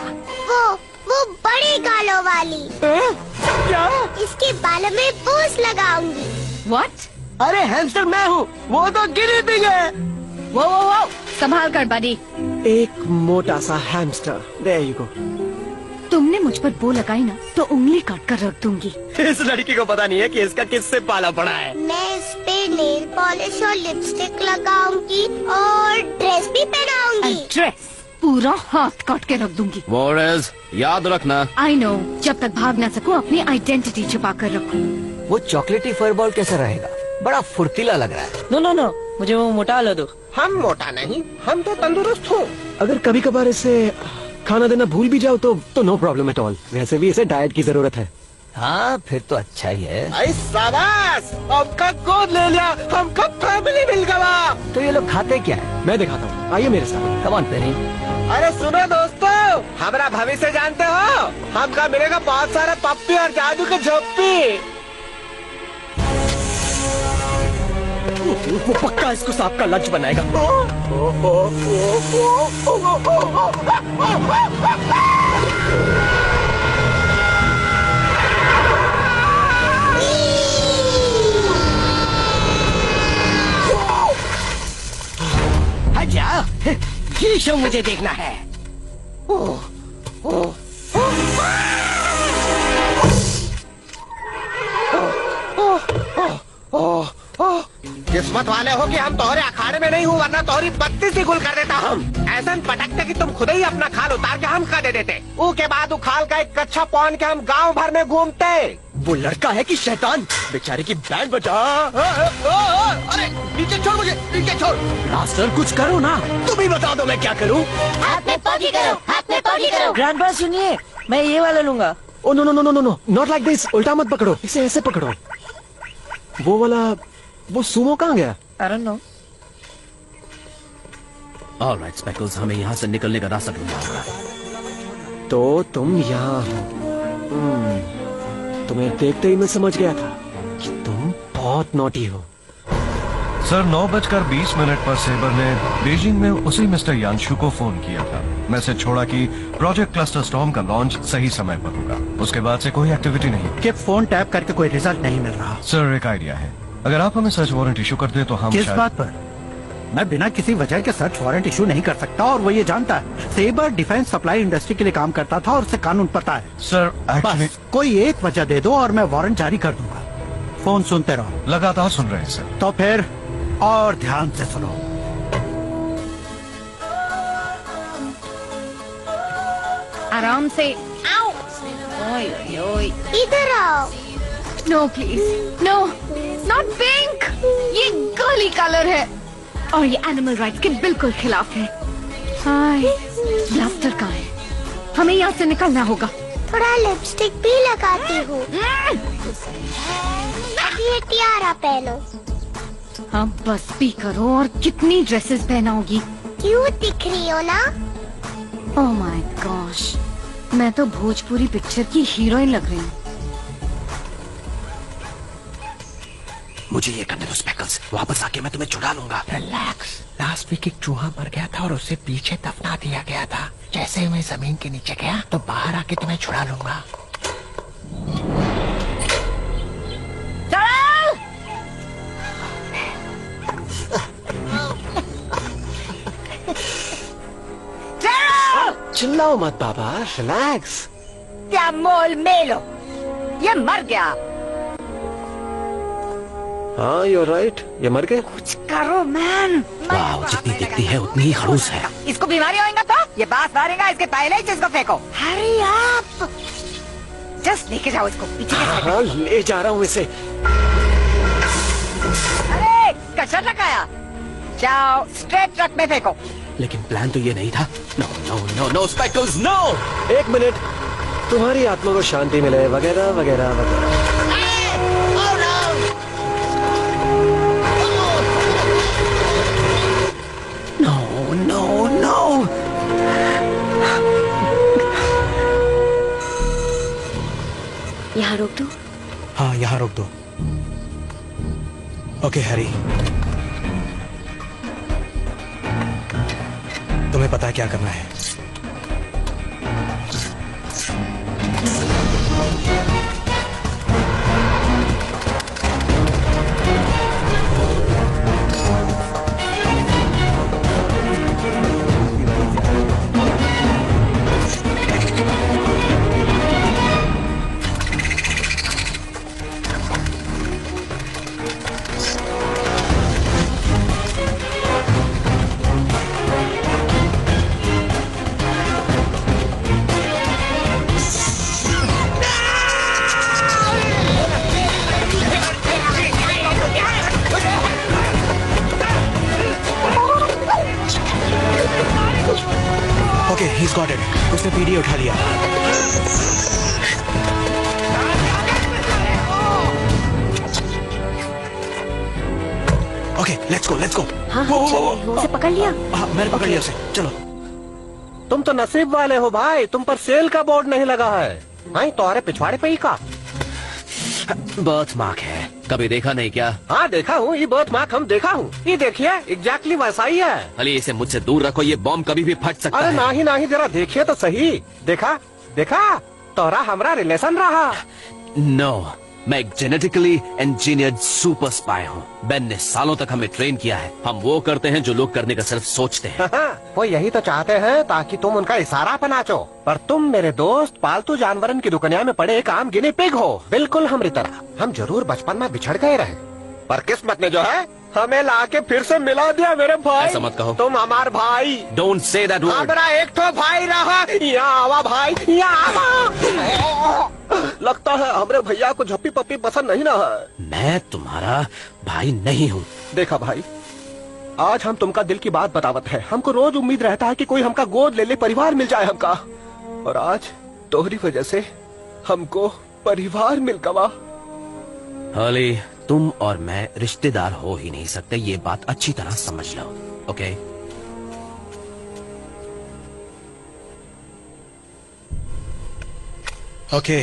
वो बड़े गालों वाली। क्या? इसके बालों में पूंछ लगाऊंगी। What? अरे हैमस्टर मैं हूँ, वो तो गिनी पिग है। वो संभाल कर बड़ी। एक मोटा सा हैमस्टर। There you go. तुमने मुझ पर बो लगाई ना तो उंगली काट कर रख दूंगी। इस लड़की को पता नहीं है कि इसका किससे पाला पड़ा है। मैं इस पे नेल पॉलिश और लिपस्टिक लगाऊंगी और ड्रेस भी पहनाऊंगी। ड्रेस पूरा हाथ काट के रख दूंगी। वॉरेस, याद रखना। आई नो, जब तक भाग ना सकूं अपनी आइडेंटिटी छुपा कर रखूं। वो चॉकलेटी फरबॉल कैसा रहेगा? बड़ा फुर्तीला लग रहा है। नो, मुझे वो मोटा ला दो। हम मोटा नहीं, हम तो तंदुरुस्त हूँ। अगर कभी कभार इसे खाना देना भूल भी जाओ तो नो प्रॉब्लम एट ऑल। वैसे भी इसे डाइट की जरूरत है। हाँ, फिर तो अच्छा ही है। आई शाबाश, अब कब गोद ले लिया, हम कब फैमिली मिल गया। तो ये लोग खाते क्या है? मैं दिखाता हूँ, आइए मेरे साथ। कम ऑन पेनी। अरे सुनो दोस्तों, हमारा भविष्य जानते हो? हमका मिलेगा बहुत सारा पप्पी और जादू के झप्पी। वो पक्का इसको सांप का लंच बनाएगा। अच्छा, ये शो मुझे देखना है। किस्मत वाले हो कि हम तोहरे अखाड़े में नहीं हूँ, वरना तोहरी बत्ती से गुल कर देता हम। ऐसा पटकते कि तुम खुद ही अपना खाल उतार के हम दे देते। उसके बाद वो खाल का एक कच्चा पहन के हम गांव भर में घूमते। वो लड़का है कि शैतान? बेचारे की बैंड बजा। अरे नीचे छोड़, मुझे नीचे छोड़। रास्टर कुछ करो ना। तुम ही बता दो मैं क्या करूँ। हाथ में पॉटी करो, हाथ में पॉटी करो। ग्रैंडपा सुनिए, मैं ये वाला लूंगा। Oh no no no no no, not like this. उल्टा मत पकड़ो, इसे ऐसे पकड़ो। वो वाला, वो सुमो कहाँ गया? I don't know. Alright speckles, हमें यहाँ से निकलने का रास्ता ढूंढना होगा। तो तुम यहाँ हो। तुम्हें देखते ही मैं समझ गया था कि तुम बहुत नॉटी हो। सर 9:20 पर सेबर ने बीजिंग में उसी मिस्टर यांशु को फोन किया था। मैसेज छोड़ा कि प्रोजेक्ट क्लस्टर स्टॉर्म का लॉन्च सही समय पर होगा। उसके बाद से कोई एक्टिविटी नहीं। कि फोन टैप करके कोई रिजल्ट नहीं मिल रहा। सर एक आइडिया है, अगर आप हमें सर्च वारंट इशू कर दें तो हम किस शायद... बात पर? मैं बिना किसी वजह के सर्च वारंट इशू नहीं कर सकता और वो ये जानता है। सेबर डिफेंस सप्लाई इंडस्ट्री के लिए काम करता था और उसे कानून पता है। सर एक्चुअली बस कोई एक वजह दे दो और मैं वारंट जारी कर दूंगा। फोन सुनते रहो। लगातार सुन रहे हैं सर। तो फिर और ध्यान से सुनो। आराम से। आओ। ओए ओए। इधर आओ। No please, no, not pink. ये गर्ली कलर है और ये एनिमल राइट्स के बिल्कुल खिलाफ है। हाय, ब्लास्टर कहाँ है? हमें यहाँ से निकलना होगा। थोड़ा लिपस्टिक भी लगाती हूँ। ये टियारा पहनो। हाँ बस भी करो। और कितनी ड्रेसेस पहनाओगी? क्यूट दिख रही हो ना? ओह माय गॉश, मैं तो भोजपुरी पिक्चर की हीरोइन लग रही हूँ। मुझे ये करने दो स्पेकल्स, वापस आके मैं तुम्हें छुड़ा लूंगा। रिलैक्स। लास्ट वीक एक चूहा मर गया था और उसे पीछे दफना दिया गया था। जैसे ही मैं जमीन के नीचे गया तो बाहर आके तुम्हें छुड़ा लूंगा। चिल्लाओ मत बाबा, रिलैक्स। क्या मोल मेलो, ये मर गया। हाँ यू राइट, ये मर गए। कुछ करो मैन। वाह, जितनी दिखती है उतनी ही खड़ूस है। इसको बीमारी होगा तो ये बात मारेगा, इसके पहले ही जिसको फेंको। हरी आप जस्ट लेके जाओ इसको पीछे के साइड। हाँ ले जा रहा हूँ इसे। अरे कचरा लगाया, जाओ स्ट्रेट ट्रक में फेंको। लेकिन प्लान तो ये नहीं था। No no no no speckles, no. एक मिनट, तुम्हारी आत्मा को शांति मिले वगैरह वगैरह वगैरह। No no no. यहाँ रोक दो। हाँ यहाँ रोक दो। ओके हैरी, तुम्हें पता है क्या करना है। Okay, he's got it. उसने पीडी उठा लिया। Okay, let's go, let's go. हाँ, उसे पकड़ लिया। हाँ, मैंने पकड़ लिया उसे। चलो। तुम तो नसीब वाले हो भाई, तुम पर सेल का बोर्ड नहीं लगा है। हाँ, तुम्हारे पिछवाड़े पे ही का बर्थ मार्क है, कभी देखा नहीं क्या? हाँ देखा हूँ, ये बर्थ मार्क हम देखा हूँ। ये देखिए एग्जैक्टली वैसा ही है। अली इसे मुझसे दूर रखो, ये बॉम्ब कभी भी फट सकता अरे है। नहीं नहीं, जरा देखिए तो सही। देखा देखा, तोरा हमरा रिलेशन रहा। नो, मैं एक जेनेटिकली इंजीनियर्ड सुपर स्पाई हूँ। बेन ने सालों तक हमें ट्रेन किया है। हम वो करते हैं जो लोग करने का सिर्फ सोचते हैं। वो यही तो चाहते हैं ताकि तुम उनका इशारा पे नाचो। पर तुम मेरे दोस्त पालतू जानवरन की दुनिया में पड़े एक आम गिनी पिग हो, बिल्कुल हमरी तरह। हम जरूर बचपन में बिछड़ गए रहे, पर किस्मत ने जो है हमें लाके फिर से मिला दिया। मेरे भाई, ऐसा मत कहो। तुम हमार भाई। Don't say that word. हमारा एक तो भाई रहा। यहाँ आवा भाई, यहाँ आवा। लगता है हमरे भैया को झप्पी पप्पी पसंद नहीं ना है। मैं तुम्हारा भाई नहीं हूँ। देखा भाई, आज हम तुमका दिल की बात बतावत है। हमको रोज उम्मीद रहता है कि कोई हमका गोद ले ले, परिवार मिल जाए हमका। और आज तोहरी वजह से हमको परिवार मिल गवा। हॉली, तुम और मैं रिश्तेदार हो ही नहीं सकते, ये बात अच्छी तरह समझ लो। Okay? Okay,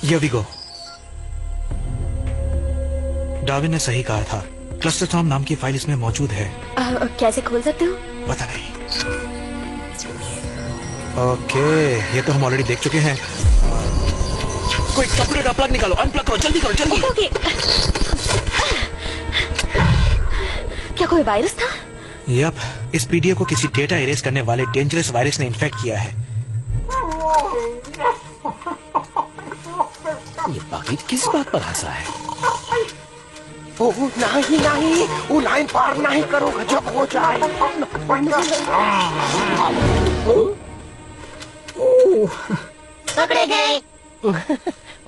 here we go. Darwin ने सही कहा था, क्लस्टरटॉम नाम की फाइल इसमें मौजूद है। कैसे खोल सकते हो? पता नहीं। ओके, ये तो हम ऑलरेडी देख चुके हैं। कोई कंप्यूटर का प्लग निकालो, अनप्लग करो, जल्दी करो, जल्दी। ओके। क्या कोई वायरस था? यप, इस पीडीएफ को किसी डेटा इरेज करने वाले डेंजरस वायरस ने इन्फेक्ट किया है। ये बाकी किस बात पर हंसा है? नहीं नहीं, वो लाइन पार नहीं करोगे जब हो जाए। पकड़े गए।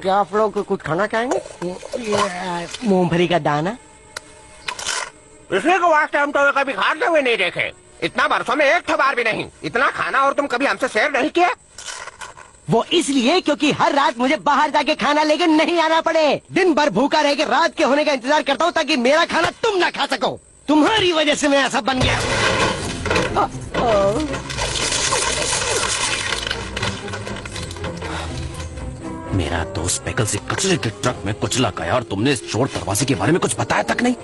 क्या आप लोग कुछ खाना चाहेंगे? मूंगफली का दाना। इसी को वास्ते हम तो कभी खाते हुए नहीं देखे। इतना बरसों में एक बार भी नहीं। इतना खाना और तुम कभी हमसे शेयर नहीं किया? वो इसलिए क्योंकि हर रात मुझे बाहर जाके खाना लेके नहीं आना पड़े। दिन भर भूखा रह के रात के होने का इंतजार करता हूँ ताकि मेरा खाना तुम ना खा सको। तुम्हारी वजह से मैं ऐसा बन गया। मेरा दोस्त पैकल से कचरे के ट्रक में कुचला गया और तुमने इस चोर दरवाजे के बारे में कुछ बताया तक नहीं।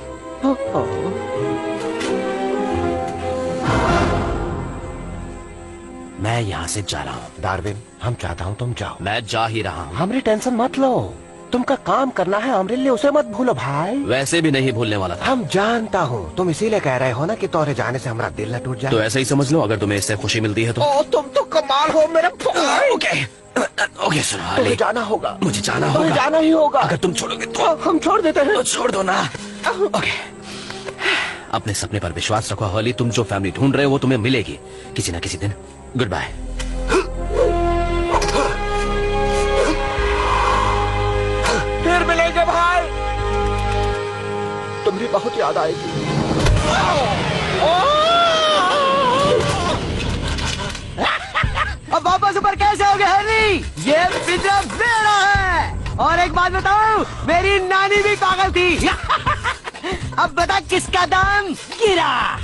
मैं यहाँ से जा रहा हूँ। डार्विन, हम चाहता हूँ तुम जाओ। मैं जा ही रहा हूँ। हमारी टेंशन मत लो। तुमका काम करना है हमारे लिए, उसे मत भूलो भाई। वैसे भी नहीं भूलने वाला था। हम जानता हूँ तुम इसीलिए कह रहे हो ना कि तोरे जाने से हमारा दिल न टूट जाए। तो ऐसा ही समझ लो, अगर तुम्हें इससे खुशी मिलती है तो। ओ, तुम तो कमाल हो मेरे भाई। ओके सुनो, तुम्हें जाना होगा। मुझे जाना होगा। तुम्हें जाना ही होगा। अगर तुम छोड़ोगे तो हम छोड़ देते हैं। तो छोड़ दो ना। ओके, अपने सपने पर विश्वास रखो हॉली। तुम जो फैमिली ढूंढ रहे हो वो तुम्हें मिलेगी किसी न किसी दिन। Good bye. फिर मिलेंगे भाई। तुम्हारी बहुत याद आएगी। अब वापस ऊपर कैसे हो गए हैरी? ये पिंजरा मेरा है। और एक बात बताऊं, मेरी नानी भी पागल थी। अब बता किसका दाम गिरा?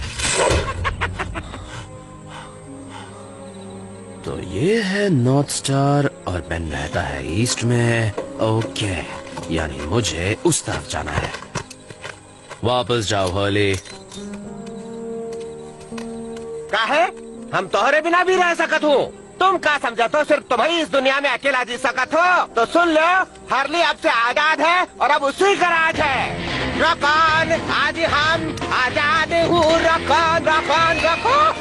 तो ये है नॉर्थ स्टार और बेन रहता है ईस्ट में। ओके, यानी मुझे उस तरफ जाना है। वापस जाओ हॉली। काहे? हम तोहरे बिना भी रह सकत हूँ। तुम क्या समझा तो सिर्फ तुम ही इस दुनिया में अकेला जी सकत हो? तो सुन लो, हार्ली अब से आजाद है और अब उसी का राज है। रकन, आज हम आजाद हूँ। रकन रकन रकन।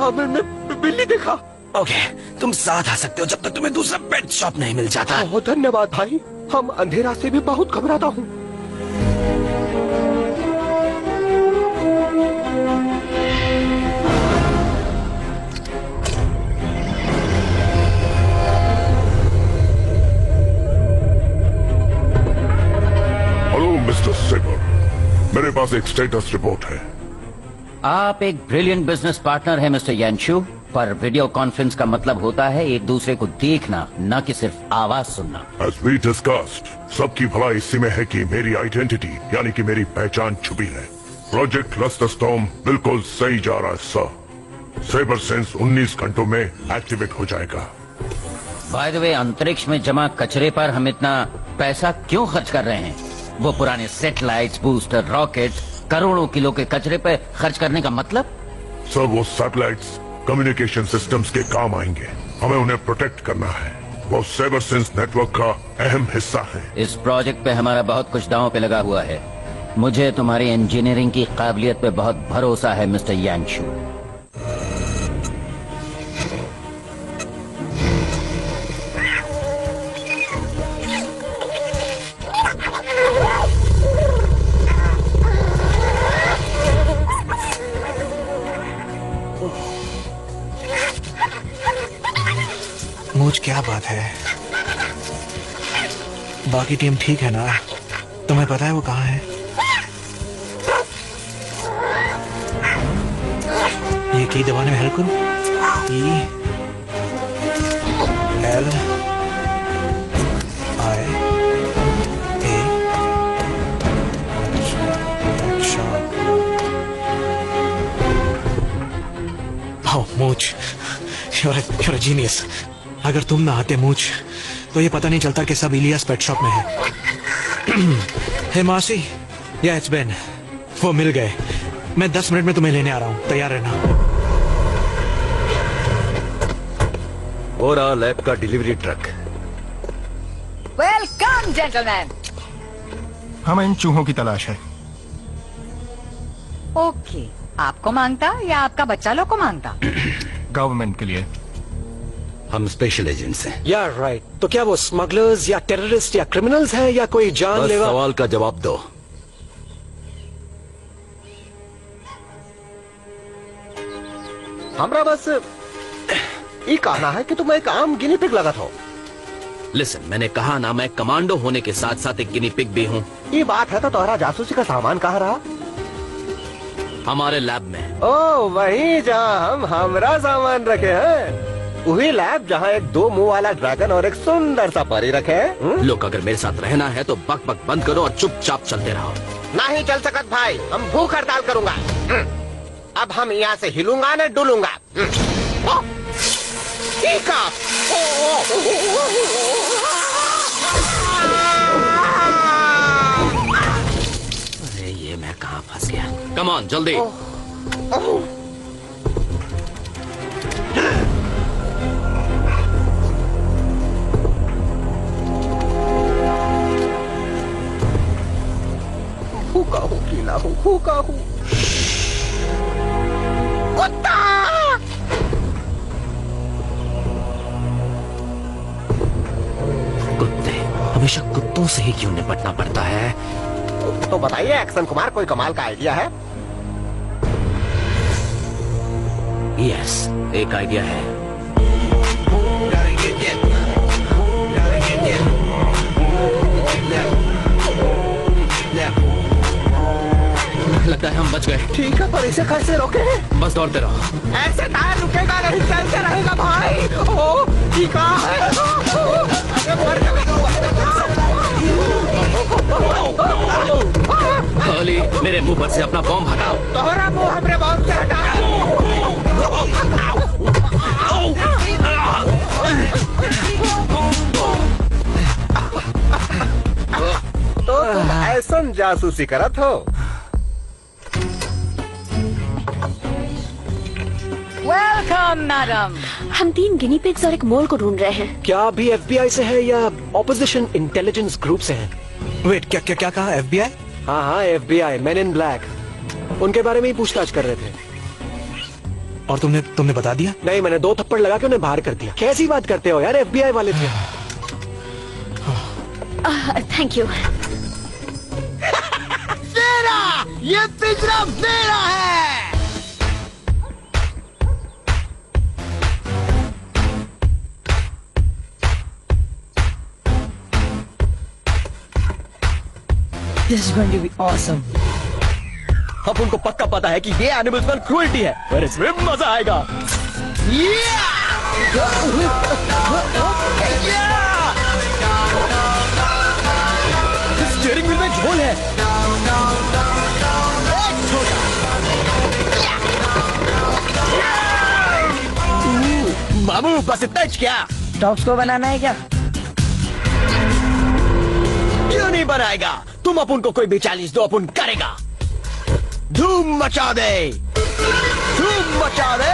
हमने बिल्ली देखा। ओके, तुम साथ आ सकते हो जब तक तुम्हें दूसरा पेट शॉप नहीं मिल जाता। बहुत धन्यवाद भाई। हम अंधेरा से भी बहुत घबराता हूँ। हेलो मिस्टर सेबर, मेरे पास एक स्टेटस रिपोर्ट है। आप एक ब्रिलियंट बिजनेस पार्टनर है मिस्टर यानशु, पर वीडियो कॉन्फ्रेंस का मतलब होता है एक दूसरे को देखना, न कि सिर्फ आवाज सुनना। As we discussed, सबकी भलाई इसी में है कि मेरी आइडेंटिटी यानी कि मेरी पहचान छुपी है। प्रोजेक्ट लस्ट स्टॉर्म बिल्कुल सही जा रहा है सर। सेबर सेंस 19 घंटों में एक्टिवेट हो जाएगा। बाय द वे, अंतरिक्ष में जमा कचरे पर हम इतना पैसा क्यों खर्च कर रहे हैं? वो पुराने सैटेलाइट्स, बूस्टर, रॉकेट, करोड़ों किलो के कचरे पे खर्च करने का मतलब? सर, वो सैटेलाइट्स कम्युनिकेशन सिस्टम्स के काम आएंगे। हमें उन्हें प्रोटेक्ट करना है। वो सेबर सेंस नेटवर्क का अहम हिस्सा है। इस प्रोजेक्ट पे हमारा बहुत कुछ दांव पे लगा हुआ है। मुझे तुम्हारी इंजीनियरिंग की काबिलियत पे बहुत भरोसा है मिस्टर यानशु। मुझ क्या बात है? बाकी टीम ठीक है ना? तुम्हें पता है वो कहाँ है? ये की दबाने में हेल्प करूं? E L I A। अच्छा, oh, मूछ, you're a genius। अगर तुम ना आते मूछ, तो ये पता नहीं चलता कि सब इलियास पेट शॉप में है। हे मासी, या इट्स बेन। वो मिल गए। मैं 10 मिनट में तुम्हें लेने आ रहा हूँ, तैयार रहना। और लैब का डिलीवरी ट्रक। Welcome gentleman. हमें इन चूहों की तलाश है। ओके, आपको मांगता या आपका बच्चा लोग को मांगता? गवर्नमेंट के लिए। हम स्पेशल एजेंट्स हैं। या राइट। तो क्या वो स्मगलर्स या टेररिस्ट या क्रिमिनल्स हैं या कोई बस जानलेवा? सवाल का जवाब दो। हमरा बस ये कहना है कि तुम एक आम गिनी पिग लगा हो। लिसन, मैंने कहा ना, मैं कमांडो होने के साथ साथ एक गिनी पिग भी हूँ। ये बात है तो तुम्हारा जासूसी का सामान कहाँ रहा? हमारे लैब में। ओ, वही जहाँ हम हमरा सामान रखे हैं। वही लैब जहाँ एक 2 मुंह वाला ड्रैगन और एक सुंदर सा परी रखे हैं। लोग, अगर मेरे साथ रहना है तो बक बक बंद करो और चुपचाप चलते रहो। नहीं चल सकत भाई, हम भूख हड़ताल करूंगा। अब हम यहाँ से हिलूंगा न डुलूंगा। ठीक है। अरे ये मैं कहाँ फंस गया। कम ऑन, जल्दी। भूखा हूँ, गीला हूँ, भूखा हूँ। कुत्ता! कुत्ते, हमेशा कुत्तों से ही क्यों निपटना पड़ता है? तो बताइए एक्शन कुमार, कोई कमाल का आइडिया है? यस, एक आइडिया है। लगता है हम बच गए। ठीक है, पर इसे कैसे रोके? बस दौड़ते रहो। ऐसे टायर रुकेगा नहीं, चलते रहेगा भाई। ओ, ठीक है। होली, मेरे मुंह पर से अपना बॉम्ब हटाओ। तोहरा मुंह हमरे बॉम्ब से तो तुम ऐसा जासूसी करत हो? Welcome madam. हम 3 गिनी पिग्स और एक मोल को ढूंढ रहे हैं। क्या अभी FBI से है या ऑपोजिशन इंटेलिजेंस ग्रुप से है? वेट, क्या क्या क्या कहा? FBI? हाँ हाँ, FBI, मेन इन ब्लैक। उनके बारे में ही पूछताछ कर रहे थे। और तुमने बता दिया? नहीं, मैंने 2 थप्पड़ लगा के उन्हें बाहर कर दिया। कैसी बात करते हो यार, FBI वाले थे। Thank you. ये पिंजरा मेरा है। This is going to be awesome. अब उनको पक्का पता है कि ये एनिमल्स पर क्रूएल्टी है, पर इसमें मजा आएगा। स्टीयरिंग व्हील में झोल है। मामू, बस इतना ही क्या? टॉप्स को बनाना है क्या? क्यों नहीं बनाएगा? तुम अपुन को कोई भी चैलेंज दो, अपुन करेगा। धूम मचा दे, धूम मचा दे,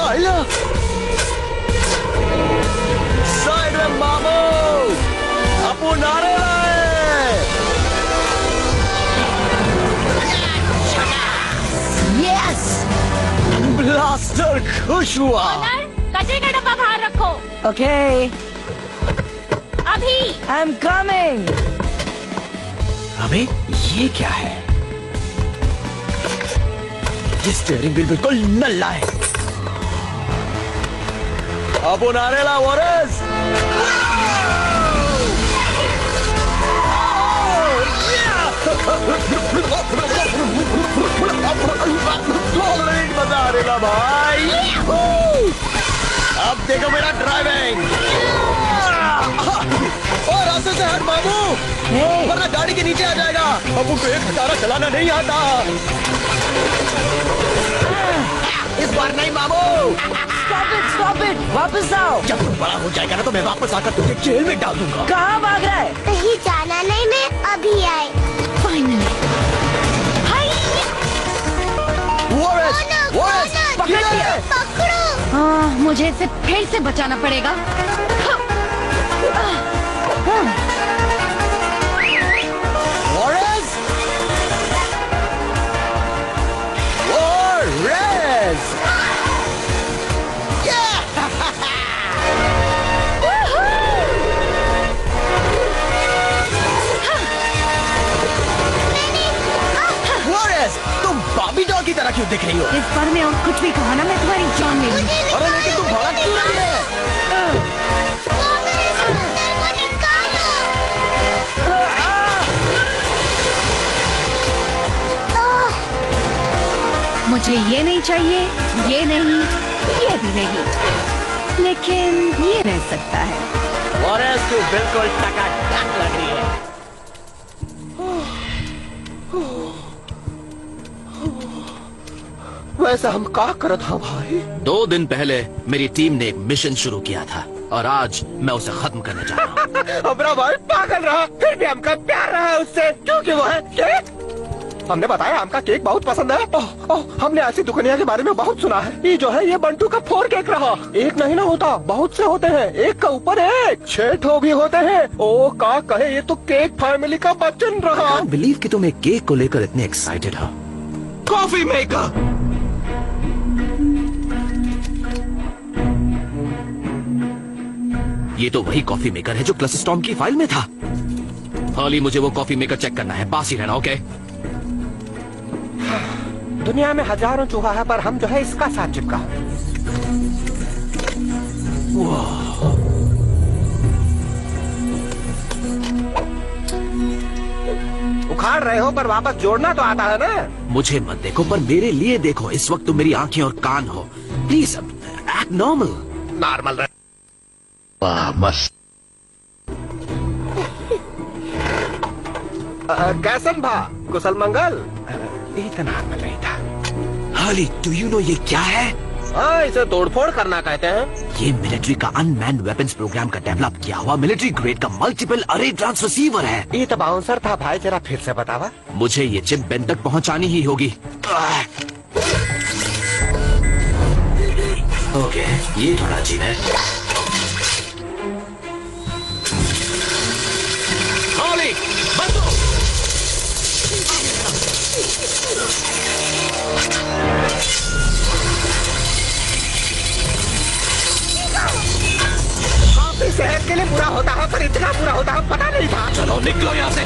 आइला साइड में मामू, अपुन आ रहे हैं। यस, ब्लास्टर खुश हुआ। कचरे का डब्बा बाहर रखो। ओके, अभी। I am coming. अबे ये क्या है? ये स्टीयरिंग व्हील बिल्कुल नल्ला है। अब नारेला वॉरेस। मजा आ रहेगा भाई। अब देखो मेरा ड्राइविंग। और रास्ते से हट मामू, वरना गाड़ी के नीचे आ जाएगा। अब उनको 1 हजारा चलाना नहीं आता। इस बार नहीं मामू। स्टॉप इट, वापस आओ। जब तुम बड़ा हो जाएगा ना तो मैं वापस आकर तुझे जेल में डाल दूंगा। कहाँ भाग रहा है? कहीं जाना नहीं, मैं अभी आए। फाइनली। पकड़ लिया। पकड़ो। हाँ, मुझे इसे फिर से बचाना पड़ेगा। वॉरेस, दिख रही हो? इस बार में और कुछ भी कहा ना मैं तुम्हारी जान ले लूंगी। अरे लेकिन तुम भड़क क्यों रही है? मुझे ये नहीं चाहिए, ये नहीं, ये भी नहीं, लेकिन ये रह सकता है। वॉरेस, तू बिल्कुल टकाटक लग रही है। वैसे हम का करत हाँ भाई? 2 दिन पहले मेरी टीम ने एक मिशन शुरू किया था और आज मैं उसे खत्म करने जा रहा हूँ। हमारा भाई पागल रहा, फिर भी हमका प्यार रहा उससे, क्योंकि वो है केक। हमने बताया हमका केक बहुत पसंद है। हमने ऐसी दुकानिया के बारे में बहुत सुना है। ये जो है ये बंटू का 4 केक रहा। एक नहीं ना होता, बहुत से होते हैं, एक का ऊपर एक 6 ठो भी होते हैं। ओ का कहे, ये तो केक फैमिली का बच्चन रहा। I can't believe कि तुम एक केक को लेकर इतने एक्साइटेड हो। Coffee maker. ये तो वही कॉफी मेकर है जो क्लस्टरस्टॉर्म की फाइल में था। हाली, मुझे वो कॉफी मेकर चेक करना है, पास ही रहना, ओके? दुनिया में हजारों चूहा है, पर हम जो है इसका साथ चिपका। उखाड़ रहे हो पर वापस जोड़ना तो आता है ना। मुझे मत देखो, पर मेरे लिए देखो। इस वक्त तुम मेरी आंखें और कान हो। Please act normal. नॉर्मल रहे। वाह, मस्त। कैसन भा, कुशल मंगल? इतना नॉर्मल नहीं था। हाली, डू यू नो ये क्या है? हाँ, इसे तोड़फोड़ करना कहते हैं। ये मिलिट्री का अनमैन्ड वेपन्स प्रोग्राम का डेवलप किया हुआ मिलिट्री ग्रेड का मल्टीपल अरे ट्रांससीवर है। ये तो बाउंसर था भाई, जरा फिर से बतावा। मुझे ये चिप बेन तक पहुंचानी ही होगी। ओके, ये थोड़ा अजीब है। हाली, बंदो! काफी सेहत के लिए बुरा होता है, पर इतना बुरा होता है पता नहीं था। चलो निकलो यहाँ से।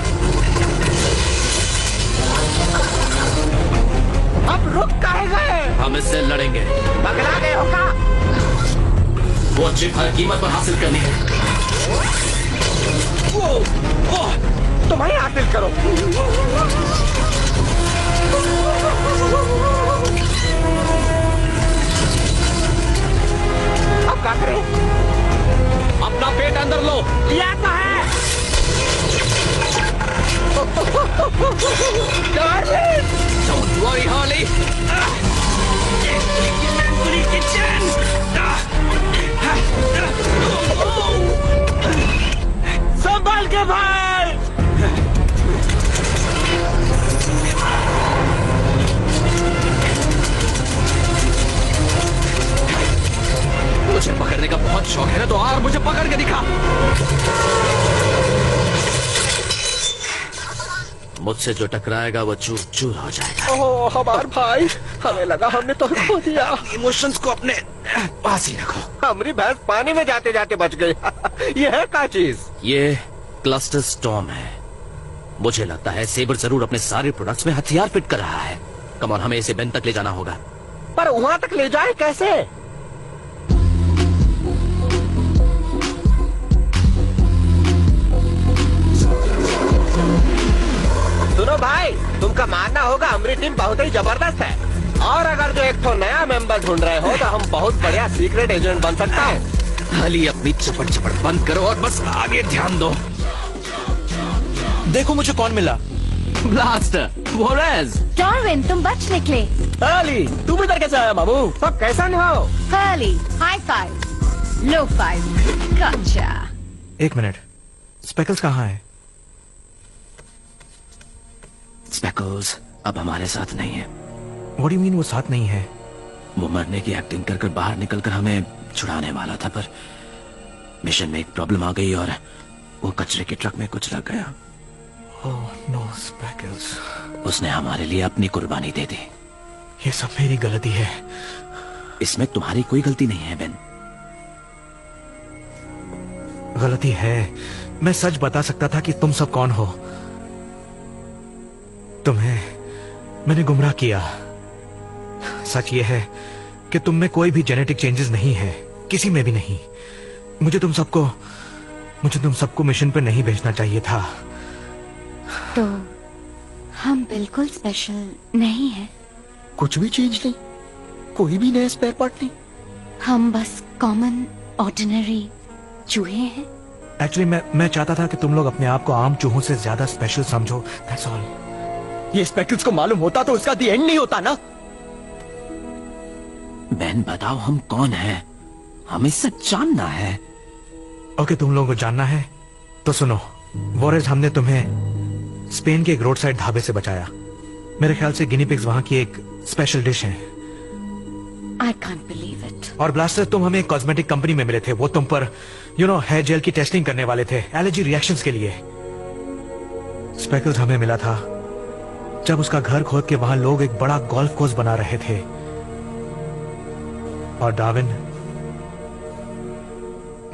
अब रुक काहे गए? हम इससे लड़ेंगे। पगला गए हो का? वो चिप हर कीमत पर हासिल करनी है। तुम्हें हासिल करो। अब क्या करें? अपना पेट अंदर लो। लिया तो है। Don't worry, Harley. संभाल के भाई। मुझे पकड़ने का बहुत शौक है ना, तो और मुझे पकड़ के दिखा। मुझसे जो टकराएगा वो चूर चूर हो जाएगा। ओह हमार भाई, हमें लगा हमने तो खो दिया। इमोशंस को अपने पास ही रखो। हमारी भैंस पानी में जाते जाते बच गई। ये है क्या चीज? ये क्लस्टर स्टॉर्म है। मुझे लगता है सेबर जरूर अपने सारे प्रोडक्ट्स में हथियार फिट कर रहा है। कम ऑन, हमें इसे बेन तक ले जाना होगा। पर वहाँ तक ले जाए कैसे? सुनो भाई, तुमका मानना होगा हमारी टीम बहुत ही जबरदस्त है। और अगर जो एक तो नया मेंबर ढूंढ रहे हो तो हम बहुत बढ़िया सीक्रेट एजेंट बन सकता है। खाली अपनी चपट चपट बंद करो और बस आगे ध्यान दो। देखो मुझे कौन मिला। ब्लास्टर, वोरेस। डार्विन, तुम बच निकले। हाली, तुम इधर कैसे आया मामू? सब कैसा नहीं हो? हाली, हाई फाइव, लो फाइव, गॉचा। 1 मिनट, स्पेकल्स कहाँ है? स्पेकल्स अब हमारे साथ नहीं है। What do you mean वो साथ नहीं है? वो मरने की एक्टिंग कर बाहर निकलकर हमें छुड़ाने वाला था, पर मिशन में एक प्रॉब्लम आ गई और वो कचरे के ट्रक में कुछ लग गया। Oh no, Speckles. उसने हमारे लिए अपनी कुर्बानी दे दी। ये सब मेरी गलती है। इसमें तुम्हारी कोई गलती नहीं है बेन। गलती है। मैं सच बता सकता था कि तुम सब कौन हो। तुम्हें मैंने गुमराह किया, सच ये है कि तुम में कोई भी जेनेटिक चेंजेस नहीं है, किसी में भी नहीं। मुझे तुम सबको मिशन पे नहीं भेजना चाहिए था। तो हम बिल्कुल स्पेशल नहीं है। कुछ भी चेंज नहीं, कोई भी नया स्पेयर पार्ट नहीं। हम बस कॉमन ऑर्डिनरी चूहे हैं। एक्चुअली मैं चाहता था कि तुम लोग अपने आप को आम चूहों से ज्यादा स्पेशल समझो, दैट्स ऑल। ये स्पेकल्स को मालूम होता तो उसका दी एंड नहीं होता ना। बहन बताओ हम कौन हैं? हमें सच जानना है। ओके, तुम लोगों को जानना है तो सुनो। वॉरेज, हमने तुम्हें स्पेन के एक रोड साइड ढाबे से बचाया। मेरे ख्याल से गिनी पिग्स वहां की एक स्पेशल डिश है। I can't believe it. और ब्लास्टर, तुम हमें एक कॉस्मेटिक कंपनी में मिले थे। वो तुम पर हेयर जेल की टेस्टिंग करने वाले थे एलर्जी रिएक्शंस के लिए। स्पेकल्स हमें मिला था जब उसका घर खोद के वहां लोग एक बड़ा गोल्फ कोर्स बना रहे थे। और डार्विन,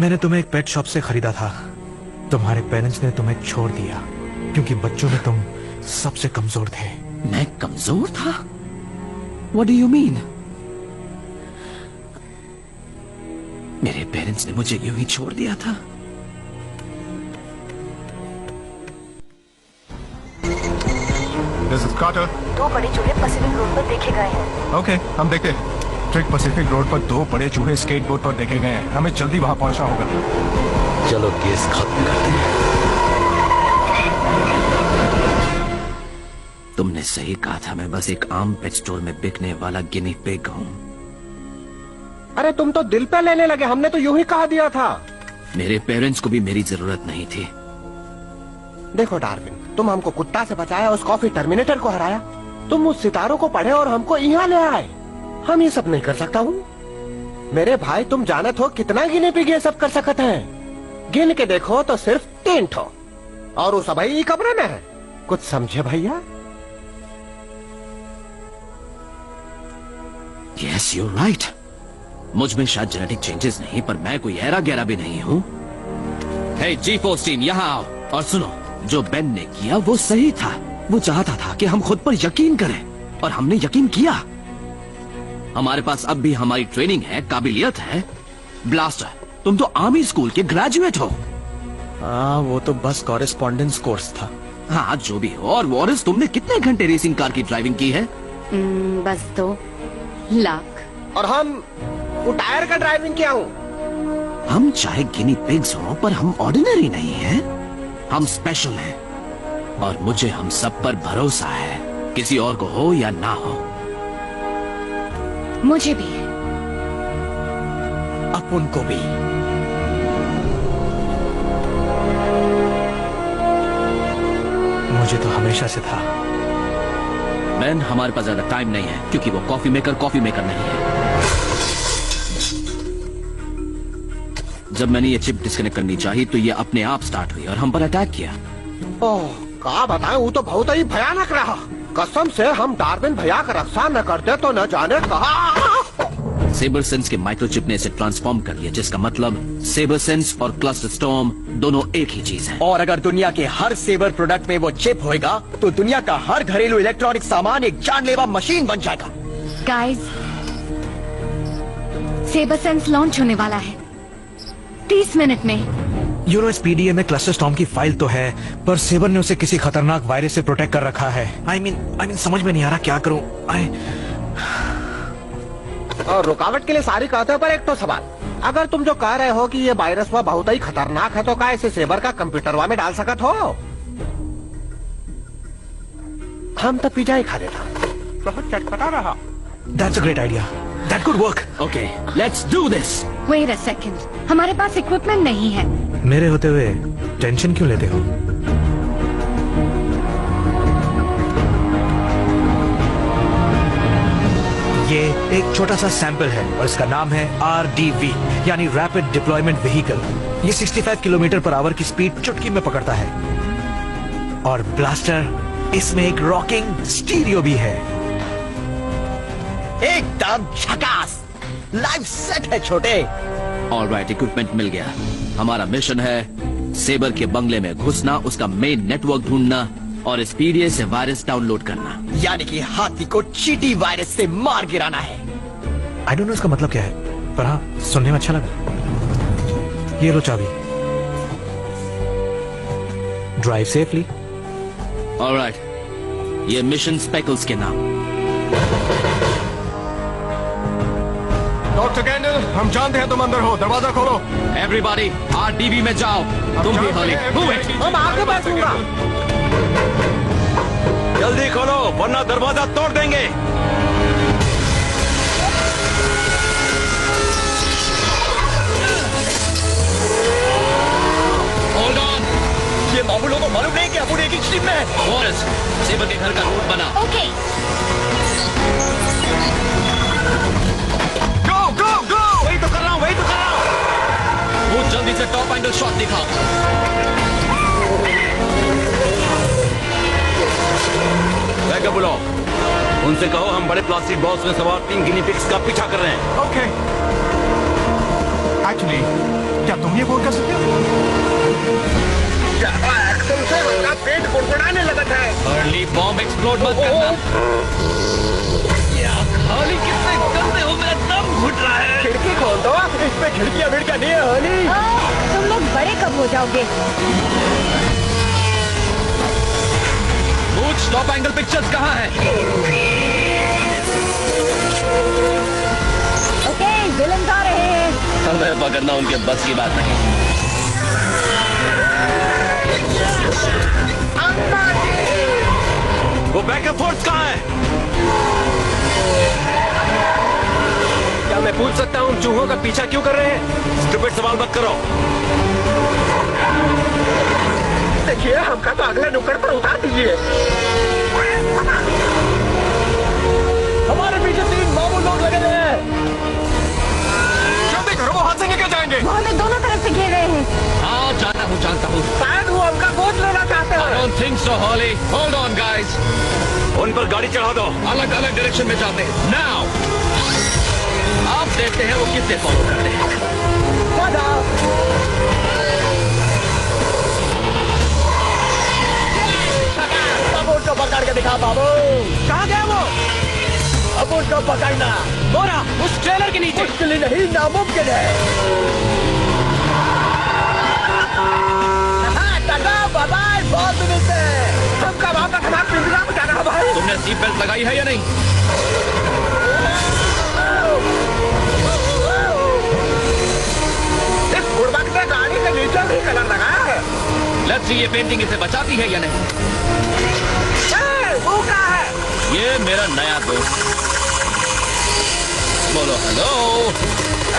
मैंने तुम्हें एक पेट शॉप से खरीदा था। तुम्हारे पेरेंट्स ने तुम्हें छोड़ दिया क्योंकि बच्चों में तुम सबसे कमजोर थे। मैं कमजोर था? What do you mean? मेरे पेरेंट्स ने मुझे यूं ही छोड़ दिया था। This is Carter. 2 बड़े चूहे पैसिफिक रोड पर देखे गए हैं। ओके, हम देखते हैं। ट्रिक पैसिफिक रोड पर 2 बड़े चूहे स्केटबोर्ड पर देखे गए हैं। हमें जल्दी वहां पहुंचना होगा। चलो केस खत्म करते हैं। तुमने सही कहा था, मैं बस एक आम पेट स्टोर में बिकने वाला गिनी पिग हूँ। अरे तुम तो दिल पे लेने लगे, हमने तो यूं ही कहा दिया था। मेरे पेरेंट्स को भी मेरी जरूरत नहीं थी। देखो डार्विन, तुम हमको कुत्ता से बचाया, उस कॉफी टर्मिनेटर को हराया, तुम उस सितारों को पढ़े और हमको यहाँ ले आए। हम ये सब नहीं कर सकता हूँ। मेरे भाई, तुम जानत हो कितना गिने पिग ये सब कर सकते हैं। गिन के देखो तो सिर्फ 3 ठो, और वो सब ही कमरे में है। कुछ समझे भैया? Yes, you're right. मुझ में शायद जेनेटिक चेंजेस नहीं, पर मैं कोई ऐरा गैरा भी नहीं हूँ। हे जी-फोर्स टीम, यहाँ आओ और सुनो। जो बेन ने किया वो सही था। वो चाहता था कि हम खुद पर यकीन करें और हमने यकीन किया। हमारे पास अब भी हमारी ट्रेनिंग है, काबिलियत है। ब्लास्टर, तुम तो आर्मी स्कूल के ग्रेजुएट हो। हाँ, वो तो बस कॉरेस्पॉन्डेंस कोर्स था। हाँ, जो भी हो। और वॉरिस, तुमने कितने घंटे रेसिंग कार की ड्राइविंग की है? बस 2 लाख। और हम वो टायर का ड्राइविंग किया हूँ। हम चाहे गिनी पिग्स हो, पर हम ऑर्डिनरी नहीं हैं। हम स्पेशल हैं और मुझे हम सब पर भरोसा है, किसी और को हो या ना हो। मुझे भी है। अब उनको भी। मुझे तो हमेशा से था। मैन, हमारे पास ज्यादा टाइम नहीं है क्योंकि वो कॉफी मेकर नहीं है। जब मैंने ये चिप डिस्कनेक्ट करनी चाहिए तो ये अपने आप स्टार्ट हुई और हम पर अटैक किया। ओह, क्या बताएं, वो तो बहुत ही भयानक रहा। कसम से हम डार्विन भैया का रक्षा न करते तो न जाने कहा। सेबर सेंस के माइक्रोचिप ने इसे ट्रांसफॉर्म कर लिया, जिसका मतलब सेबर सेंस और क्लस्टर स्टॉर्म दोनों एक ही चीज है। और अगर दुनिया के हर सेबर प्रोडक्ट में वो चिप होएगा तो दुनिया का हर घरेलू इलेक्ट्रॉनिक सामान एक जानलेवा मशीन बन जाएगा। गाइस, सेबर सेंस लॉन्च होने वाला है 30 मिनट में। इस पीडीए में क्लस्टर स्टॉर्म की फाइल तो है, पर सेबर ने उसे किसी खतरनाक वायरस से प्रोटेक्ट कर रखा है। आई मीन समझ में नहीं आ रहा क्या करूं। और रुकावट के लिए सारी कहते हैं, पर एक तो सवाल, अगर तुम जो कह रहे हो कि ये वायरस वह बहुत ही खतरनाक है, तो क्या इसे सेबर का कंप्यूटरवा में डाल सकत हो? हम तो पिज्जा ही खा लेता, बहुत चटपटा रहा। That's a great idea. That could work. Okay, let's do this. Wait a second. हमारे पास इक्विपमेंट नहीं है। मेरे होते हुए टेंशन क्यों लेते हो? ये एक छोटा सा सैंपल है और इसका नाम है RDV, यानी रैपिड डिप्लॉयमेंट व्हीकल। ये 65 किलोमीटर पर आवर की स्पीड चुटकी में पकड़ता है। और ब्लास्टर, इसमें एक रॉकिंग स्टीरियो भी है। एकदम झकास, लाइव सेट है छोटे। ऑलराइट, इक्विपमेंट मिल गया। हमारा मिशन है सेबर के बंगले में घुसना, उसका मेन नेटवर्क ढूंढना और स्पीडिया से वायरस डाउनलोड करना। यानी कि हाथी को चीटी वायरस से मार गिराना है। आई डोंट नो इसका मतलब क्या है, पर हाँ सुनने में अच्छा लगा। ये लो चाबी। Drive safely. ऑलराइट, ये मिशन स्पेकल्स के नाम। डॉक्टर कैंडल, हम जानते हैं तुम अंदर हो, दरवाजा खोलो। एवरीबॉडी RDB में जाओ। तुम भी हॉली। Move it. हम आगे बैठूंगा। जल्दी खोलो वरना दरवाजा तोड़ देंगे। Hold on. ये मामूलों को मालूम नहीं कि अबू एक ही टीम में है। वॉरेस, सेबर के घर का रूट बना। ओके। गो गो गो। वही तो कर रहा हूँ, वही तो कर रहा हूँ। वो जल्दी से टॉप एंगल शॉट दिखाओ। बैकअप बुलाओ। उनसे कहो हम बड़े प्लास्टिक बॉक्स में सवार 3 गिनी पिग्स का पीछा कर रहे हैं। ओके। एक्चुअली क्या तुम ये बोल कर सकते हो? एक्शन से उनका पेट गुड़गुड़ाने लगा है। अर्ली बॉम्ब एक्सप्लोड मत करना। हॉली कितने गंदे हो, मेरा दम घुट रहा है। खिड़की खोल दो। इस पे खिड़कियां विड़कियां नहीं है हॉली। तुम लोग बड़े कब हो जाओगे? टॉप एंगल पिक्चर्स कहाँ है? ओके, विलन आ रहे हैं। हमें पकड़ना उनके बस की बात नहीं। वो बैकअप फोर्स कहाँ है? क्या मैं पूछ सकता हूँ चूहों का पीछा क्यों कर रहे हैं? स्टूपिड सवाल मत करो। देखिए, हमका तो अगले नुक्कड़ पर उतार दीजिए। हमारे पीछे 3 मामूल लोग लगे हुए हैं। जल्दी करो, वो हाथ से निकल जाएंगे। वो हमें दोनों तरफ से घेर रहे हैं। हाँ जानता हूँ। शायद वो हमका गोद लेना चाहते I हैं। don't think so, Holly. Hold on, guys. उन पर गाड़ी चढ़ा दो। अलग अलग डायरेक्शन में जाते हैं। Now. आप देखते हैं वो किससे फॉलो करते हैं। अब उनको पकड़ के दिखा बाबू। कहाँ गया वो? अब उनको पकड़ना। बोरा, उस ट्रेलर के नीचे। मुश्किल नहीं, नामुमकिन है। बाय बहुत मिलते हैं। सबका वापस हमारे पिंजरा में जाना है भाई। तुमने सीट बेल्ट लगाई है या नहीं? इस बुड़बक ने गाड़ी के नीचे भी कलर लगाया है। लेट्स सी ये पेंटिंग इसे बचाती है या नहीं। वो क्या है? ये मेरा नया दोस्त। बोलो हेलो।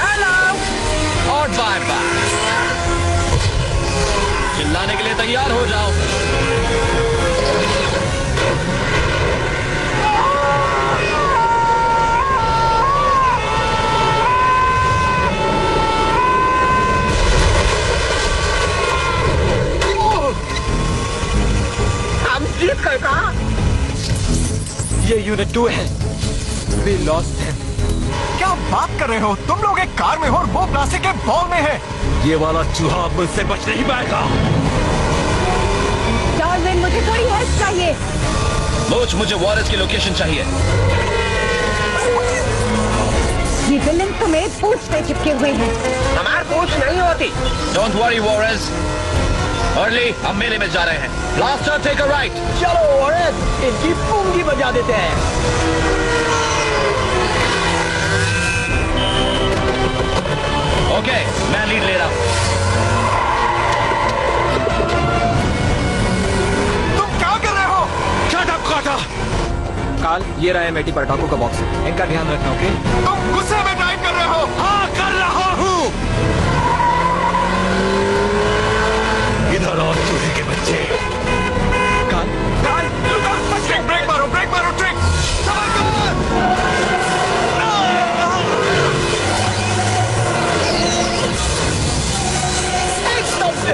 हेलो। और बाय बाय। चिल्लाने के लिए तैयार हो जाओ। हम जीत गए कहा? ये यूनिट 2 है। We lost him. क्या बात कर रहे हो? तुम लोग एक कार में हो और वो प्लास्टिक के बॉल में है। ये वाला चूहा अब मुझसे बच नहीं पाएगा। डार्विन, मुझे थोड़ी हेल्प चाहिए। मुझे वॉरेस की लोकेशन चाहिए। ये विलन तुम्हें पूंछ पे चिपके हुए हैं। हमारी पूंछ नहीं होती। Don't worry वॉरेस। अर्ली, हम मेले में जा रहे हैं। Blaster take a right. चलो वॉरेस, इनकी पूंगी बजा देते हैं। ओके, मैं लीड ले रहा हूँ। तुम क्या कर रहे हो? शट अप काटा। काल, ये रहा है मेटी पटाखों का बॉक्स। इनका ध्यान रखना, ओके? तुम गुस्से में ड्राइव कर रहे हो? हाँ कर रहा हूँ। इधर और चूहे के बच्चे। काल, ब्रेक मारो, ट्रिक।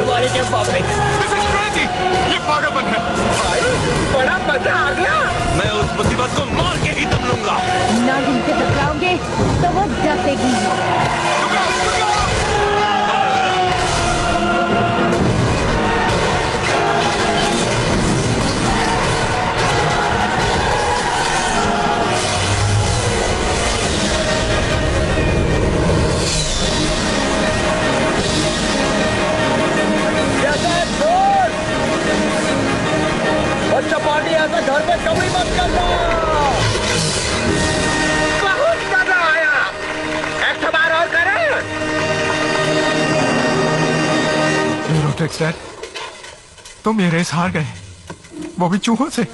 वाले के पापे। ये पागलपन है। बड़ा मजा आ गया। मैं उस मुसीबत को मार के ही दम लूंगा। नागिन से टकराओगे तो वो डसेगी। Takes that. तुम ये रेस हार गए, वो भी चूहों से।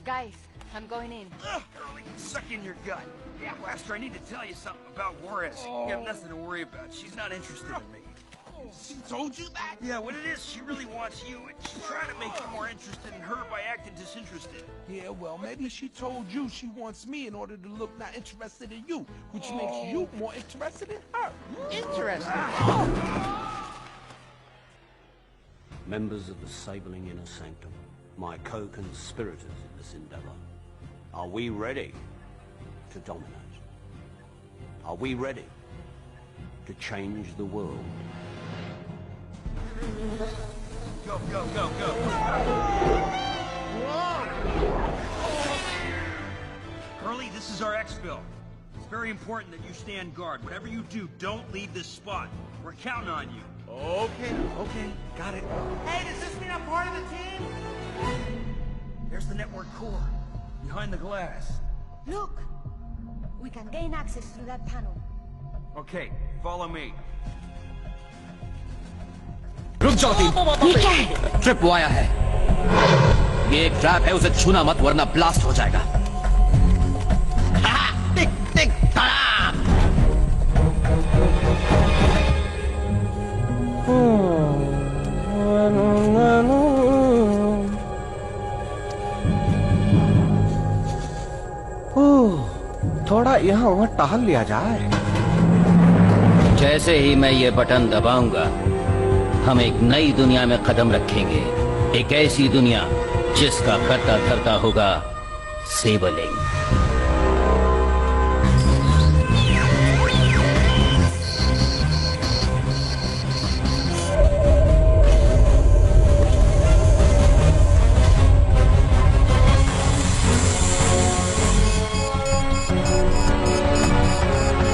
Guys, I'm going in. Suck in your gut. Yeah, Lester, I need to tell you something about Juarez. You have nothing to worry about. She's not interested in me. She told you that? Yeah, what it is, she really wants you, and she's trying to make you more interested in her by acting disinterested. Yeah, well, maybe she told you she wants me in order to look not interested in you, which makes you more interested in her. Interesting. Members of the Sabling Inner Sanctum, my co-conspirators in this endeavor, are we ready to dominate? Are we ready to change the world? Go, go, go, go! Curly, this is our exfil. It's very important that you stand guard. Whatever you do, don't leave this spot. We're counting on you. Okay, got it. Hey, does this mean I'm part of the team? There's the network core, behind the glass. Look, we can gain access through that panel. Okay, follow me. रुक जाओ team. ये क्या है? Trip via है। ये एक trap है, उसे छूना मत वरना ब्लास्ट हो जाएगा। टिक टिक धड़ाम। थोड़ा यहाँ वहाँ टहल लिया जाए। जैसे ही मैं ये बटन दबाऊंगा, हम एक नई दुनिया में कदम रखेंगे। एक ऐसी दुनिया जिसका करता धरता होगा सेबरलिंक।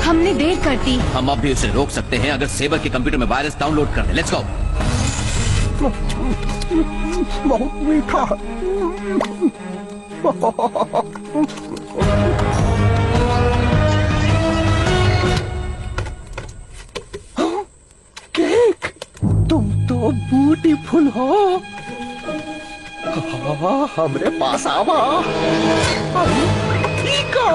हमने देर कर दी। हम अब भी उसे रोक सकते हैं अगर सेबर के कंप्यूटर में वायरस डाउनलोड कर दे। Let's go. बहुत मीठा। केक, तुम तो ब्यूटीफुल हो। हमरे पास आवा। ठीक हो।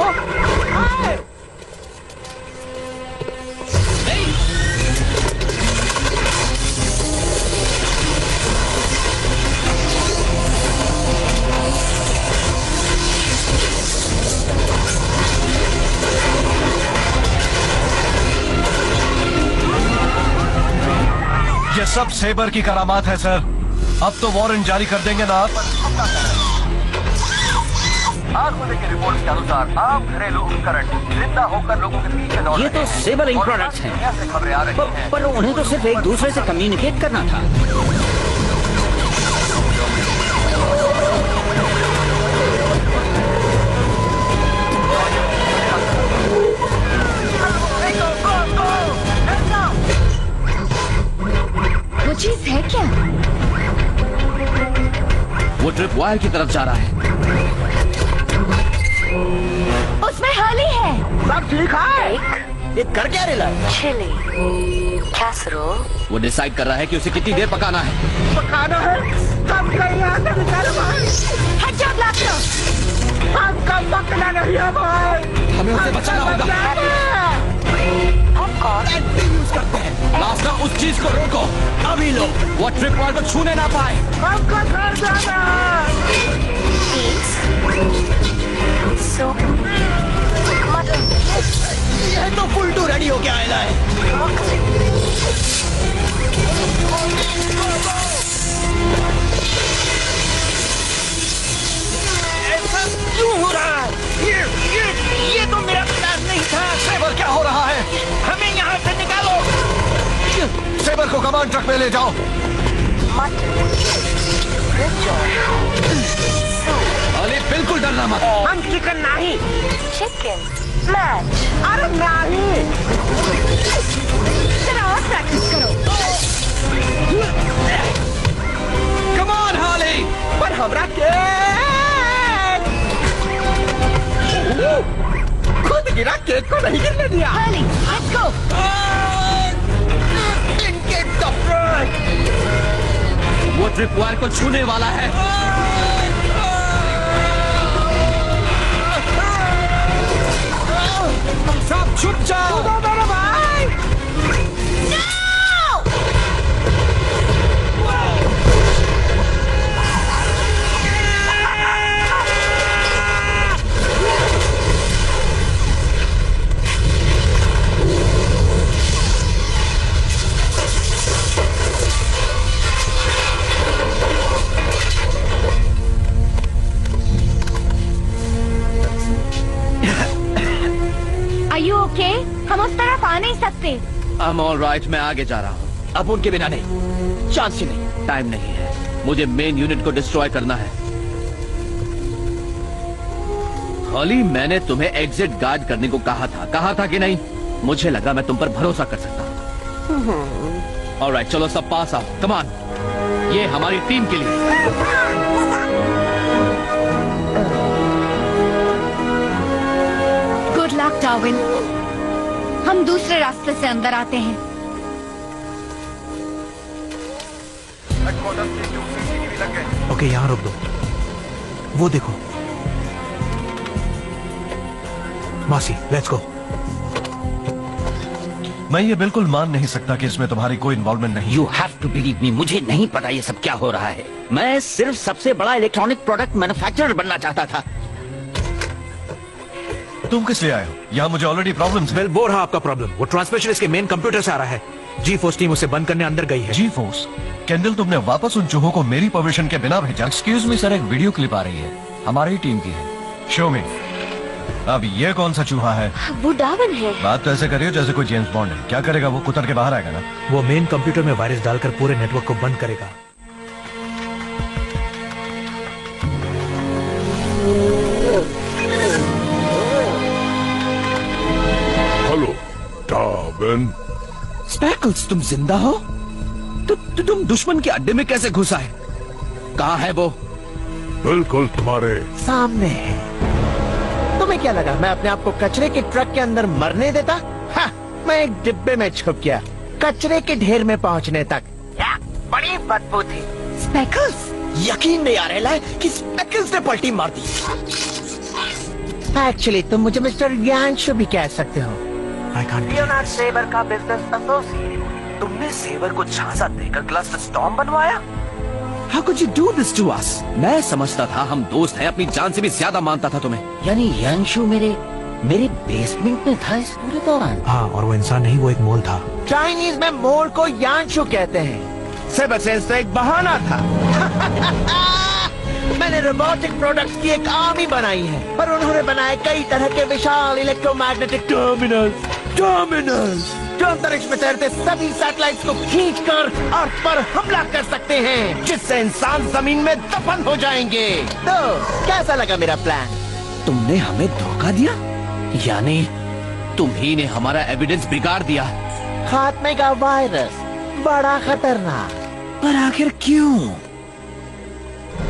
ये सब सेबर की करामात है सर। अब तो वारंट जारी कर देंगे ना आप। आंखों की रिपोर्ट के अनुसार आप घरेलू उपकरण जिंदा होकर लोगों के पीछे दौड़ ये तो सेबरलिंक प्रोडक्ट्स हैं। खबरें आ रही हैं। पर उन्हें तो सिर्फ एक दूसरे से कम्युनिकेट करना था। वो चीज है क्या? वो ट्रिप वायर की तरफ जा रहा है। उसमें हर्ली है। सब ठीक है। ये कर क्या रहा है? Chilli casserole. वो डिसाइड कर रहा है कि उसे कितनी देर पकाना है। पकाना है? कब कहीं आकर निकालो भाई। हट जाओ ब्लास्टर। आपका पकना नहीं है भाई। हमें उसे बचाना होगा। यूज करते हैं। ब्लास्टर, उस चीज को रोको अभी लो। वो ट्रिप वायर को छूने ना पाए। हमको घर जाना। ये तो फुल टू रेडी हो गया है। ऐसा क्यों हो रहा है? ये तो मेरा प्लान नहीं था। सेबर, क्या हो रहा है? हमें यहाँ से निकालो। सेबर को कमांड ट्रक में ले जाओ। अली, बिल्कुल डरना मत। हम चिकन नहीं। Chicken match. अरे नहीं। जरा और प्रैक्टिस करो। Come on Harley. पर हमरा केक। स्टेट को नहीं गिरने दिया। Let's go. इनके वो ट्रिपवायर को छूने वाला है। तुम सब छुप जाओ। मेरे भाई। Are you okay? हम उस तरफ आ नहीं सकते। I'm all right, मैं आगे जा रहा हूँ। अब उनके बिना नहीं, चांस ही नहीं। टाइम नहीं है, मुझे मेन यूनिट को डिस्ट्रॉय करना है। हॉली, मैंने तुम्हें एग्जिट गार्ड करने को कहा था कि नहीं? मुझे लगा मैं तुम पर भरोसा कर सकता हूँ। ऑलराइट, चलो सब पास आओ। कम ऑन, ये हमारी टीम के लिए। Good luck Darwin. हम दूसरे रास्ते से अंदर आते हैं। ओके, यहाँ रोक दो। वो देखो, मासी, लेट्स गो। मैं ये बिल्कुल मान नहीं सकता कि इसमें तुम्हारी कोई इन्वॉल्वमेंट नहीं। You have to believe me, मुझे नहीं पता ये सब क्या हो रहा है। मैं सिर्फ सबसे बड़ा इलेक्ट्रॉनिक प्रोडक्ट मैन्युफैक्चरर बनना चाहता था। तुम किस लिए आए हो? यहाँ मुझे ऑलरेडी प्रॉब्लम्स है। वेल, वो रहा आपका प्रॉब्लम। वो ट्रांसमिशन इसके मेन कंप्यूटर से आ रहा है। जी फोर्स टीम उसे बंद करने अंदर गई है। जी फोर्स? कैंडल, तुमने वापस उन चूहों को मेरी परमिशन के बिना भेजा? एक्सक्यूज मी सर, एक वीडियो क्लिप आ रही है, हमारी टीम की है। शो मी। अब ये कौन सा चूहा है? वो डार्विन है। बात तो ऐसे करियो जैसे कोई जेम्स बॉन्ड है। क्या करेगा वो? कुतर के बाहर आएगा ना? वो मेन कंप्यूटर में वायरस डालकर पूरे नेटवर्क को बंद करेगा। Hello Darwin. स्पेकल्स, तुम जिंदा हो? तुम दुश्मन के अड्डे में कैसे घुसा है? कहाँ है वो? बिल्कुल तुम्हारे सामने है। तुम्हें क्या लगा मैं अपने आप को कचरे के ट्रक के अंदर मरने देता? हाँ, मैं एक डिब्बे में छुप गया, कचरे के ढेर में पहुंचने तक। बड़ी बदबू थी। स्पेकल्स? यकीन नहीं आ रहा है कि स्पेकल्स ने पलटी मार दी। एक्चुअली तुम मुझे मिस्टर यांशु भी कह सकते हो। लियोनार्ड सेबर का बिजनेस एसोसिएट। तुमने सेबर को झांसा देकर क्लस्टर स्टॉर्म बनवाया? How could you do this to us? मैं समझता था हम दोस्त हैं, अपनी जान से भी ज्यादा मानता था तुम्हें। यानी यांशु मेरे बेसमेंट में था इस पूरे दौरान? हाँ, और वो इंसान नहीं, वो एक मोल था। चाइनीज में मोल को यांशु कहते हैं। सेबर सेंस तो एक बहाना था। मैंने रोबोटिक प्रोडक्ट्स की एक आर्मी बनाई है, पर उन्होंने बनाए कई तरह के विशाल इलेक्ट्रोमैग्नेटिक टर्मिनल्स जो अंतरिक्ष में तैरते सभी सैटेलाइट्स को खींचकर अर्थ पर हमला कर सकते हैं, जिससे इंसान जमीन में दफन हो जाएंगे। तो कैसा लगा मेरा प्लान? तुमने हमें धोखा दिया? यानी तुम ही ने हमारा एविडेंस बिगाड़ दिया? खात्मे का वायरस बड़ा खतरनाक। पर आखिर क्यों?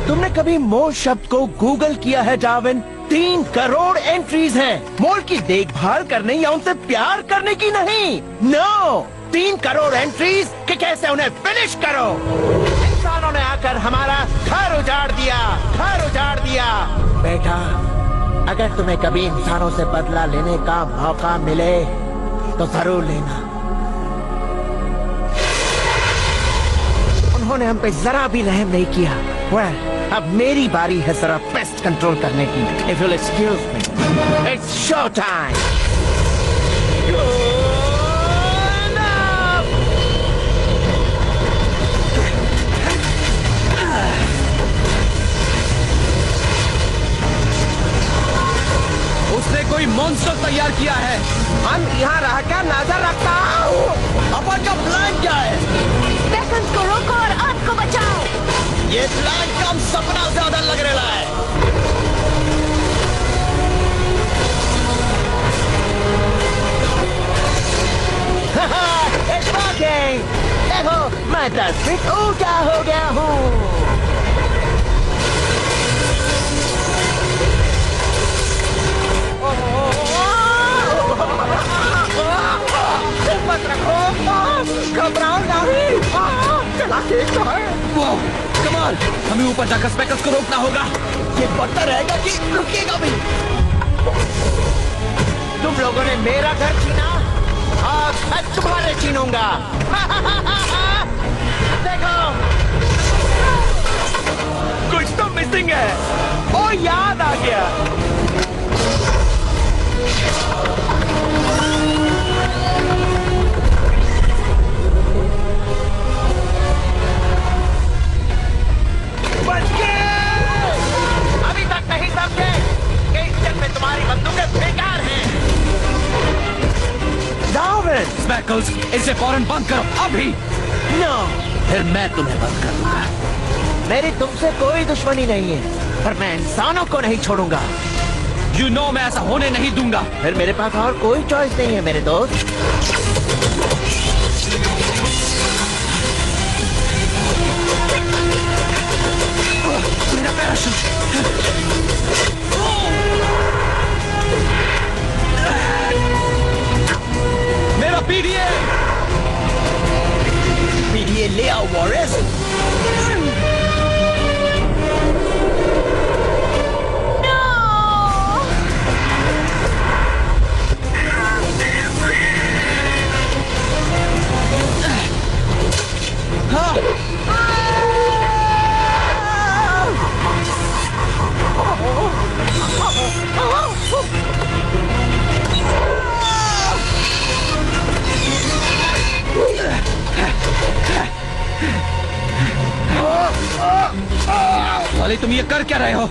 तुमने कभी मोल शब्द को गूगल किया है डार्विन? 3 करोड़ एंट्रीज हैं। मोल की देखभाल करने या उनसे प्यार करने की नहीं। नो, 3 करोड़ एंट्रीज कि कैसे उन्हें फिनिश करो। इंसानों ने आकर हमारा घर उजाड़ दिया। बेटा, अगर तुम्हें कभी इंसानों से बदला लेने का मौका मिले तो जरूर लेना। उन्होंने हम पे जरा भी रहम नहीं किया। अब मेरी बारी है जरा पेस्ट कंट्रोल करने की। If you'll excuse me, it's show time. उसने कोई मॉन्स्टर तैयार किया है। हम यहाँ रहकर नजर रखता हूँ। अपन का प्लान क्या है? स्पेकल्स को रोको और अर्थ को बचाओ। ये प्लान कम सपना ज्यादा लग रहा है। It's working. देखो, मैं 10 फीट ऊंचा हो गया हूँ। हमें ऊपर जाकर स्पेकल्स को रोकना होगा। ये बढ़ता रहेगा कि रुकेगा भी? तुम लोगों ने मेरा घर छीना, आज मैं तुम्हारे छीनूंगा। देखो, कुछ तो मिसिंग है। ओ याद आ गया। बच गए! अभी तक नहीं समझे कि इस जंग में तुम्हारी बंदूकें बेकार हैं। डार्विन! स्पेकल्स, इसे फौरन बंद करो अभी। नो, फिर मैं तुम्हें बंद कर दूंगा। मेरी तुमसे कोई दुश्मनी नहीं है, पर मैं इंसानों को नहीं छोड़ूंगा। You know मैं ऐसा होने नहीं दूंगा। फिर मेरे पास और कोई चॉइस नहीं है मेरे दोस्त। मेरा पैराशूट। मेरा पीडीए। पीडीए ले आओ वॉरिस। वाली तुम ये कर क्या रहे हो?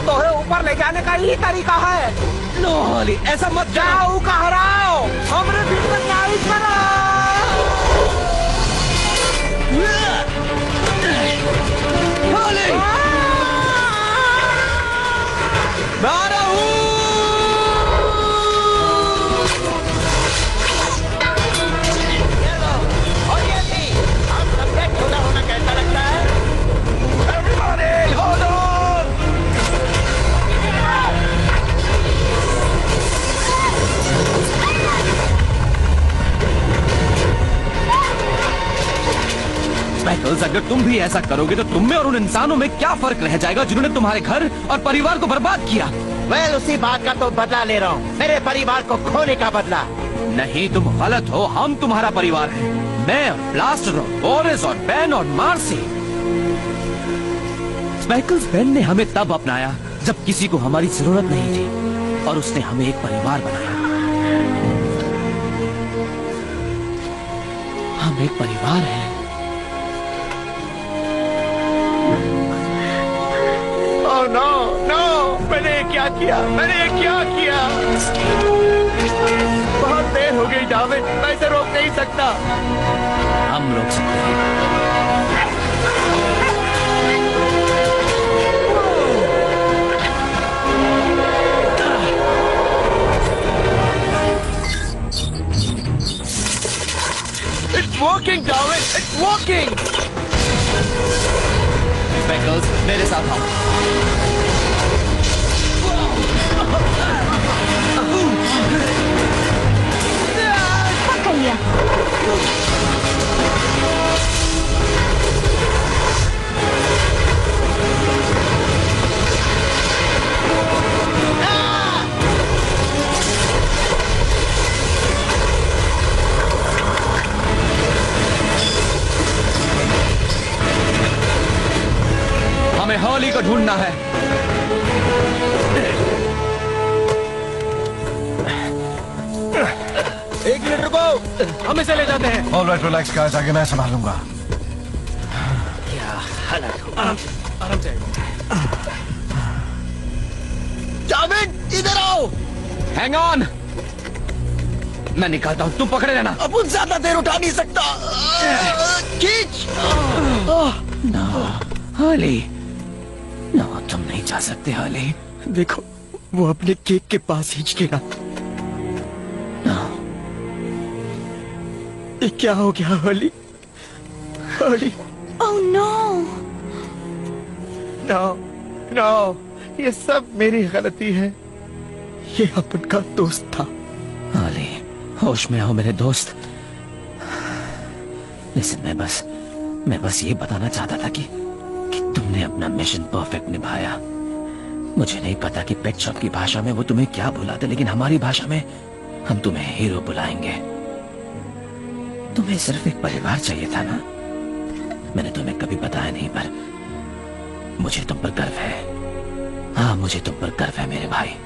तोहे ऊपर ले जाने का यही तरीका है। नो वाली, ऐसा मत जाओ का हराओ, हमरे बीच में न्याय करो। स्पेकल्स, अगर तुम भी ऐसा करोगे तो तुम में और उन इंसानों में क्या फर्क रह जाएगा जिन्होंने तुम्हारे घर और परिवार को बर्बाद किया? वेल, उसी बात का तो बदला ले रहा हूँ, मेरे परिवार को खोने का बदला। नहीं, तुम गलत हो। हम तुम्हारा परिवार है। मैं और ब्लास्टर और बोरिस और बेन और मार्सी। स्पेकल्स, बेन ने हमें तब अपनाया जब किसी को हमारी जरूरत नहीं थी और उसने हमें एक परिवार बनाया। हम एक परिवार हैं। ओह नो, नो, मैंने क्या किया? मैंने क्या किया? बहुत देर हो गई डार्विन, मैं इसे रोक नहीं सकता। हम रोक सकते हैं। It's working, Darwin. It's working. Speckles, मेरे साथ आओ। पकड़ लिया। हमें हॉली को ढूंढना है। एक मिनट रुको, हम इसे ले जाते हैं। ऑल राइट, रिलैक्स गाइस, आगे मैं संभालूंगा। क्या हालत हो? आराम से। जावेद, इधर आओ। हैंग ऑन, मैं निकालता हूँ, तुम पकड़े रहना। अब ज्यादा देर उठा नहीं सकता। खींच। ना हॉली, ना तुम नहीं जा सकते हॉली। देखो, वो अपने केक के पास हिंच गिरा। ये क्या हो गया Holly? Holly. Oh no. No, no, ये सब मेरी गलती है। ये अपन का दोस्त था। हॉली, होश में आओ मेरे दोस्त। लिसन, मैं बस ये बताना चाहता था कि तुमने अपना मिशन परफेक्ट निभाया। मुझे नहीं पता कि पेट शॉप की भाषा में वो तुम्हें क्या बुलाते, लेकिन हमारी भाषा में हम तुम्हें हीरो बुलाएंगे। तुम्हें सिर्फ एक परिवार चाहिए था ना? मैंने तुम्हें कभी बताया नहीं, पर मुझे तुम पर गर्व है। हाँ, मुझे तुम पर गर्व है मेरे भाई।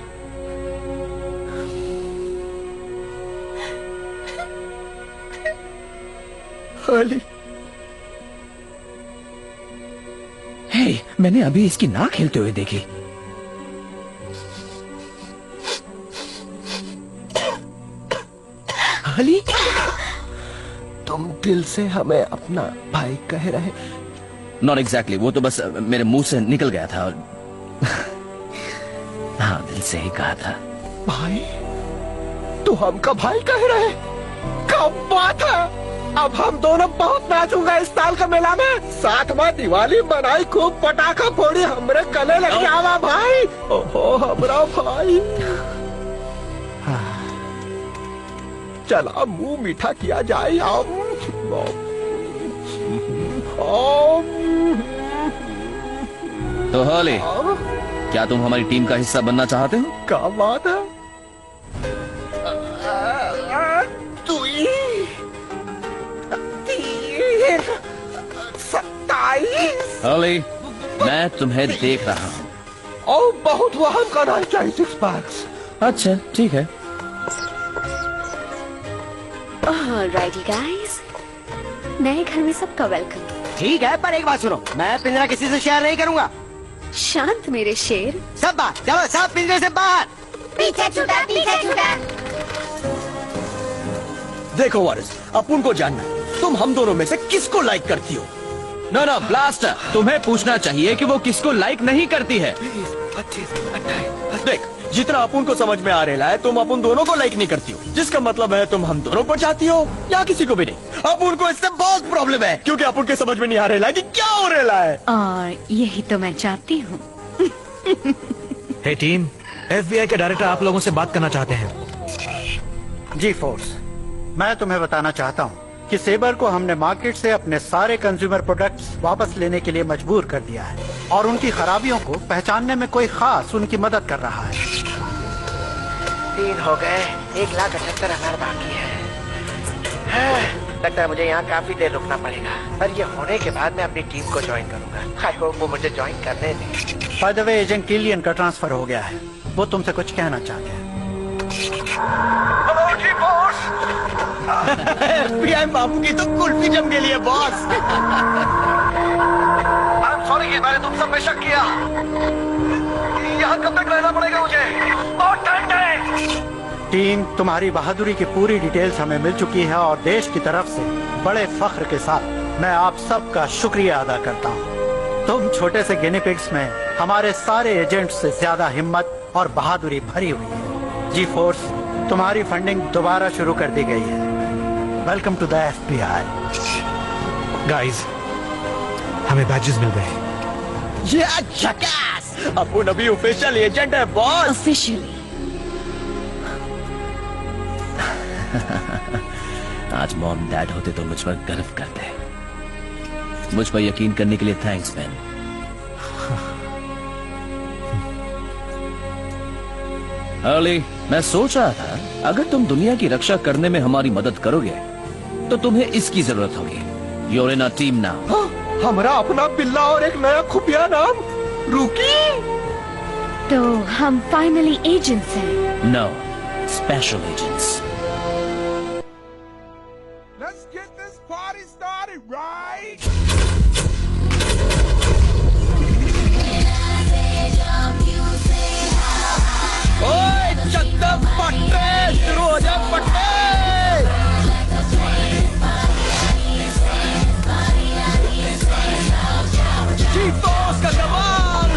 हर्ली, हे, मैंने अभी इसकी नाक हिलते हुए देखी। हर्ली, तुम दिल से हमें अपना भाई कह रहे? नॉट एग्जैक्टली, वो तो बस मेरे मुंह से निकल गया था और हाँ, दिल से ही कहा था। भाई? तू हमका भाई कह रहे? क्या बात है! अब हम दोनों बहुत नाचूंगा इस साल का मेला में। साथ में दिवाली बनाई, खूब पटाखा फोड़ी, हमरे गले लग जावा भाई। ओहो हमरा भाई। चला मुंह मीठा किया जाए। तो हर्ली, क्या तुम हमारी टीम का हिस्सा बनना चाहते हो? क्या बात है? हर्ली, मैं तुम्हें देख रहा हूँ। ओ, बहुत हुआ, हमका नहीं चाहिए 6 पैक्स। अच्छा, ठीक है। Alrighty guys, नए घर में सबका वेलकम। ठीक है, पर एक बात सुनो, मैं पिंजरा किसी से शेयर नहीं करूंगा। शांत मेरे शेर। सब बात, चलो सब पिंजरे से बाहर। पीछे छूटा, पीछे छूटा। देखो वारिस, अपन को जानना है, तुम हम दोनों में से किसको लाइक करती हो? नो नो ब्लास्टर, तुम्हें पूछना चाहिए कि वो किसको लाइक नहीं करती है। देख, जितना अपन को समझ में आ रहा है, तुम अपन दोनों को लाइक नहीं करती हो, जिसका मतलब है तुम हम दोनों को चाहती हो या किसी को भी नहीं। अपन को इससे बहुत प्रॉब्लम है, क्योंकि अपन के समझ में नहीं आ रहा है कि क्या हो रहा है। और यही तो मैं चाहती हूँ। हे टीम, FBI के डायरेक्टर आप लोगों से बात करना चाहते हैं। जी फोर्स, मैं तुम्हें बताना चाहता हूँ कि सेबर को हमने मार्केट से अपने सारे कंज्यूमर प्रोडक्ट्स वापस लेने के लिए मजबूर कर दिया है और उनकी खराबियों को पहचानने में कोई खास उनकी मदद कर रहा है। 3 हो गए, 1,78,000 बाकी है। लगता है मुझे यहाँ काफी देर रुकना पड़ेगा, पर ये होने के बाद मैं अपनी टीम को ज्वाइन करूंगा। आई होप वो मुझे ज्वाइन करने दें। By the way, agent Kilian का ट्रांसफर हो गया है, वो तुमसे कुछ कहना चाहते हैं। Hello ji boss. FBI बाबू की तो कुल्फी जम के लिए बॉस। I'm sorry कि मैंने तुम सब पे शक किया। यहाँ कब तक रहना पड़ेगा मुझे? बहुत ठंड है। टीम, तुम्हारी बहादुरी की पूरी डिटेल्स हमें मिल चुकी है और देश की तरफ से बड़े फख्र के साथ मैं आप सबका शुक्रिया अदा करता हूँ। तुम छोटे से गिनी पिग्स में हमारे सारे एजेंट्स से ज्यादा हिम्मत और बहादुरी भरी हुई है। जी फोर्स, तुम्हारी फंडिंग दोबारा शुरू कर दी गई है। Welcome to the FBI। Guys, हमें बैजेस मिल गए। ये झकास! अपन अभी ऑफिशियल एजेंट है बॉस। ऑफिशियली। आज मॉम डैड होते तो मुझ पर गर्व करते। मुझ पर यकीन करने के लिए थैंक्स मैन। हर्ली, मैं सोच रहा था अगर तुम दुनिया की रक्षा करने में हमारी मदद करोगे तो तुम्हें इसकी जरूरत होगी। You're in our team now. हमारा अपना बिल्ला और एक नया खुफिया नाम रूकी। तो हम फाइनली एजेंट्स हैं। No, special agents. Let's get this party started, right? ओए चद्दा पट्टे, शुरू हो जा पट्टे। चीफोस का कमाल।